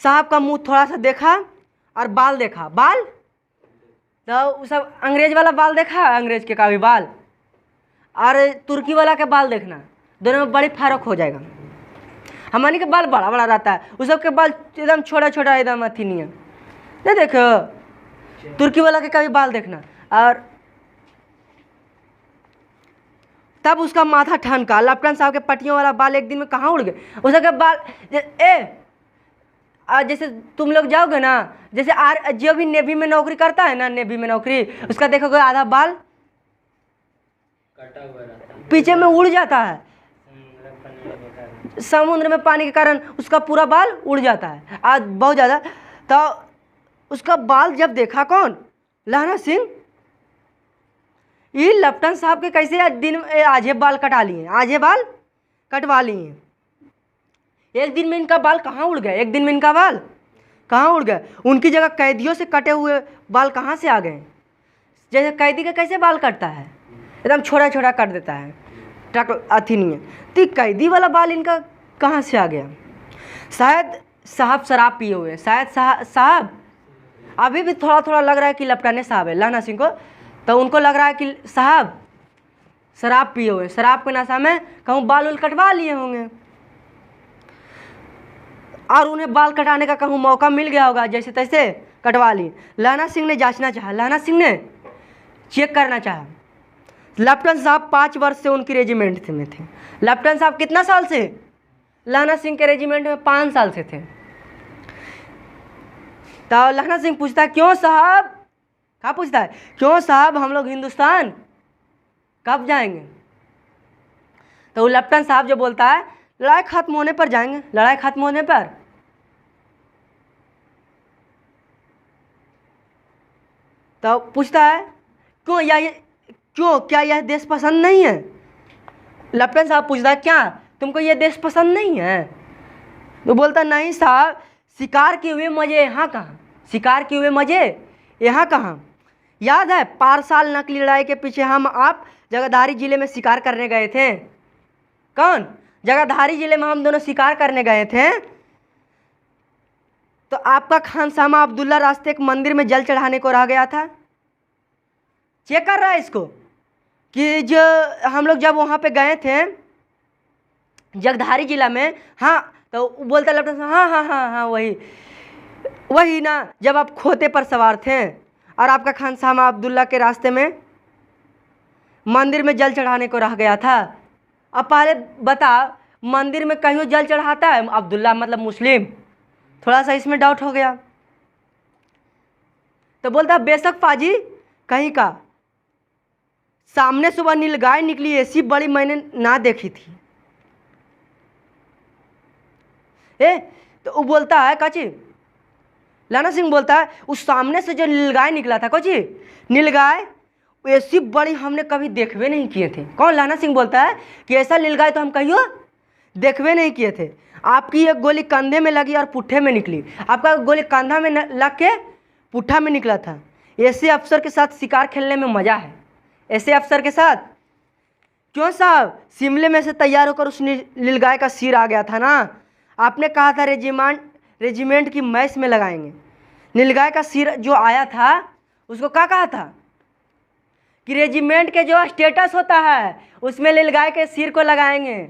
Speaker 1: साहब का मुंह थोड़ा सा देखा और बाल देखा। बाल तो सब अंग्रेज वाला बाल देखा, अंग्रेज के का भी बाल, और तुर्की वाला के बाल देखना, दोनों में बड़ी फर्क हो जाएगा। हमारे के बाल बड़ा बड़ा रहता है, उस सब के बाल एकदम छोटा छोटा, एकदम अथी नहीं है। नहीं देखो, तुर्की वाला के कभी बाल देखना। और तब उसका माथा ठनका। लेफ्टिनेंट साहब के पट्टियों वाला बाल एक दिन में कहाँ उड़ गए। उस सबके बाल जैसे तुम लोग जाओगे ना, जैसे जो भी नेवी में नौकरी करता है ना, नेवी में नौकरी, उसका देखोगे आधा बाल कटा हुआ रहता है, पीछे में उड़ जाता है। समुद्र में पानी के कारण उसका पूरा बाल उड़ जाता है आज बहुत ज़्यादा। तो उसका बाल जब देखा कौन, लहना सिंह, ये लेफ्टिनेंट साहब के कैसे दिन आधे बाल कटा लिए, आधे बाल कटवा लिए। एक दिन में इनका बाल कहाँ उड़ गया, एक दिन में इनका बाल कहाँ उड़ गया। उनकी जगह कैदियों से कटे हुए बाल कहाँ से आ गए। जैसे कैदी का कैसे बाल कटता है, एकदम छोटा छोटा काट देता है, टक अथी नहीं है। तो कैदी वाला बाल इनका कहाँ से आ गया। शायद साहब शराब पिए हुए, शायद साहब अभी भी थोड़ा थोड़ा लग रहा है कि लपटाने साहब है लहना सिंह को। तो उनको लग रहा है कि साहब शराब पिए हुए, शराब के नशा में कहूँ बाल उल कटवा लिए होंगे और उन्हें बाल कटाने का कहूँ मौका मिल गया होगा, जैसे तैसे कटवा लिए। लहना सिंह ने जांचना चाहा, लहना सिंह ने चेक करना चाहा। लेफ्टिनेंट साहब 5 वर्ष से उनकी रेजिमेंट में थे। लेफ्टिनेंट साहब कितना साल से लहना सिंह के रेजिमेंट में? 5 साल से थे। तो लहना सिंह पूछता है क्यों साहब, क्या पूछता है, क्यों साहब हम लोग हिंदुस्तान कब जाएंगे? तो वो लेफ्टिनेंट साहब जो बोलता है लड़ाई खत्म होने पर जाएंगे, लड़ाई खत्म होने पर। तो पूछता है क्यों, या ये क्यों, क्या यह देश पसंद नहीं है? लेफ्टिनेंट साहब पूछता है क्या तुमको ये देश पसंद नहीं है? तो बोलता नहीं साहब, शिकार किए हुए मज़े यहाँ कहाँ, शिकार किए हुए मज़े यहाँ कहाँ। याद है पारसाल नकली लड़ाई के पीछे हम आप जगाधारी ज़िले में शिकार करने गए थे। कौन? जगाधारी ज़िले में हम दोनों शिकार करने गए थे। तो आपका खानसामा अब्दुल्ला रास्ते एक मंदिर में जल चढ़ाने को रह गया था। चेक कर रहा है इसको कि जो हम लोग जब वहाँ पे गए थे जगधारी जिला में, हाँ, तो बोलता लेफ्टिनेंट हाँ हाँ हाँ हाँ वही ना, जब आप खोते पर सवार थे और आपका खानसामा अब्दुल्ला के रास्ते में मंदिर में जल चढ़ाने को रह गया था। अब पहले बता, मंदिर में कहीं जल चढ़ाता है अब्दुल्ला मतलब मुस्लिम? थोड़ा सा इसमें डाउट हो गया। तो बोलता बेशक पाजी कहीं का, सामने सुबह नीलगाय निकली ऐसी बड़ी मैंने ना देखी थी। तो वो बोलता है काची, लहना सिंह बोलता है उस सामने से जो नीलगाय निकला था कोची, नीलगाय ऐसी बड़ी हमने कभी देखवे नहीं किए थे। कौन? लहना सिंह बोलता है कि ऐसा नीलगाय तो हम कहियो देखवे नहीं किए थे। आपकी एक गोली कंधे में लगी और पुट्ठे में निकली, आपका गोली कंधा में लग के पुट्ठा में निकला था। ऐसे अफसर के साथ शिकार खेलने में मज़ा है, ऐसे अफसर के साथ। क्यों साहब, शिमले में से तैयार होकर उस नीलगाय का सिर आ गया था ना, आपने कहा था रेजिमेंट की मैच में लगाएंगे। नीलगाय का सिर जो आया था उसको क्या कहा था कि रेजिमेंट के जो स्टेटस होता है उसमें नीलगाय के सिर को लगाएंगे।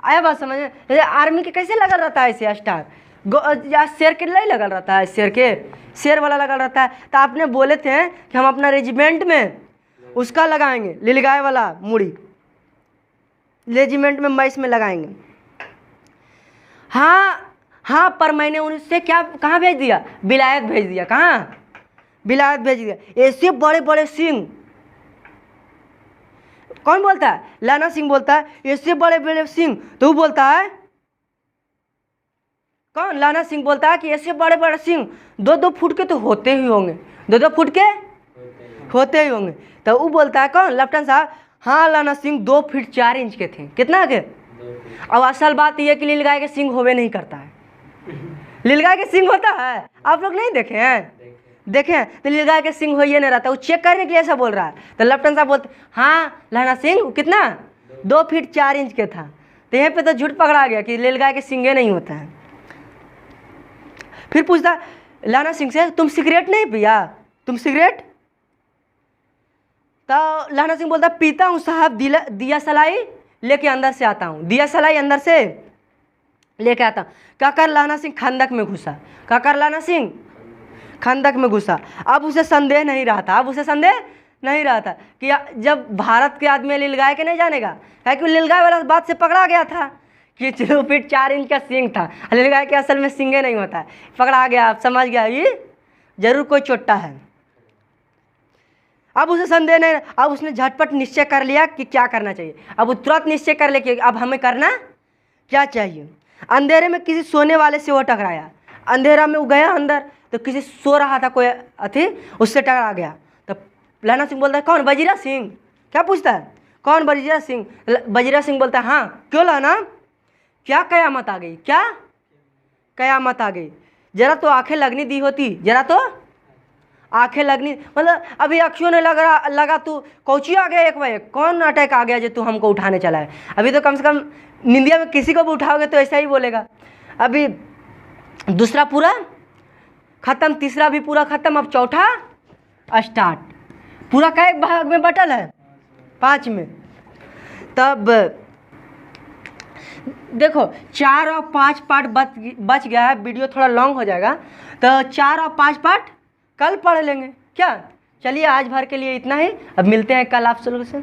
Speaker 1: आया बात समझ में? जैसे आर्मी के कैसे लगल रहता है ऐसे स्टार, या शेर के नहीं लगल रहता है, शेर वाला लगल रहता है। तो आपने बोले थे कि हम अपना रेजिमेंट में उसका लगाएंगे, नीलगाय वाला मुड़ी रेजिमेंट में मैच में लगाएंगे। हाँ हाँ, पर मैंने उनसे क्या कहाँ भेज दिया? विलायत भेज दिया। कहाँ? विलायत भेज दिया। ऐसे बड़े बड़े सिंह। कौन बोलता है? लहना सिंह बोलता है ऐसे बड़े बड़े सिंह। तो वो बोलता है कौन? लहना सिंह बोलता है कि ऐसे बड़े बड़े सिंह 2-2 फुट के तो होते ही होंगे, 2-2 फुट के होते ही होंगे। तो वो बोलता है कौन? लेफ्टिनेंट साहब हाँ, लहना सिंह 2 फीट 4 इंच के थे। कितना के? अब असल बात यह कि नीलगाय के सिंह होवे नहीं करता है। नीलगाय के सिंह होता है? आप लोग नहीं देखे हैं? देखे हैं? तो नीलगाय के सिंह हो ये नहीं रहता। वो चेक करने के लिए ऐसा बोल रहा है। तो लेफ्टिनेंट साहब बोलते हाँ, लहना सिंह कितना 2 फीट 4 इंच के था। तो यहाँ पे तो झूठ पकड़ा गया कि नीलगाय के सिंगे नहीं होता है। फिर पूछता लहना सिंह से तुम सिगरेट नहीं पिया, तुम सिगरेट? तो लहना सिंह बोलता पीता हूँ साहब, दिया सलाई लेके अंदर से आता हूँ, दिया सलाई अंदर से लेके आता हूँ। क्या कर लहना सिंह खंदक में घुसा। क्या कर लहना सिंह खंदक में घुसा। अब उसे संदेह नहीं रहा था, अब उसे संदेह नहीं रहा था कि जब भारत के आदमी नीलगाय के नहीं जानेगा, है कि नीलगाय वाला बात से पकड़ा गया था कि 2 फीट 4 इंच का सिंग था। नीलगाय के असल में सिंगे नहीं होता है। पकड़ा गया, आप समझ गया ये जरूर कोई चोट्टा है। अब उसे संदेह नहीं, अब उसने झटपट निश्चय कर लिया कि क्या करना चाहिए। अब वो तुरंत निश्चय कर ले कि अब हमें करना क्या चाहिए। अंधेरे में किसी सोने वाले से वो टकराया। अंधेरा में वो गया अंदर, तो किसी सो रहा था कोई अथी, उससे टकरा गया। तो लहना सिंह बोलता है कौन? वजीरा सिंह। क्या पूछता है? कौन? वजीरा सिंह। वजीरा सिंह बोलता है हाँ। क्यों लहना, क्या कयामत आ गई? क्या कयामत आ गई? जरा तो आंखें लगनी दी होती, जरा तो आंखें लगनी, मतलब अभी अखियों ने लगा तू कौची आ गया एक बार, कौन अटैक आ गया जो तू हमको उठाने चला है। अभी तो कम से कम निंदिया में किसी को भी उठाओगे तो ऐसा ही बोलेगा। अभी दूसरा पूरा खत्म, तीसरा भी पूरा खत्म, अब चौथा स्टार्ट। पूरा कै भाग में बटल है? 5 में। तब देखो 4 और 5 पार्ट बच गया है, वीडियो थोड़ा लॉन्ग हो जाएगा, तो 4 और 5 पार्ट कल पढ़ लेंगे क्या। चलिए आज भर के लिए इतना ही, अब मिलते हैं कल आप लोगों से।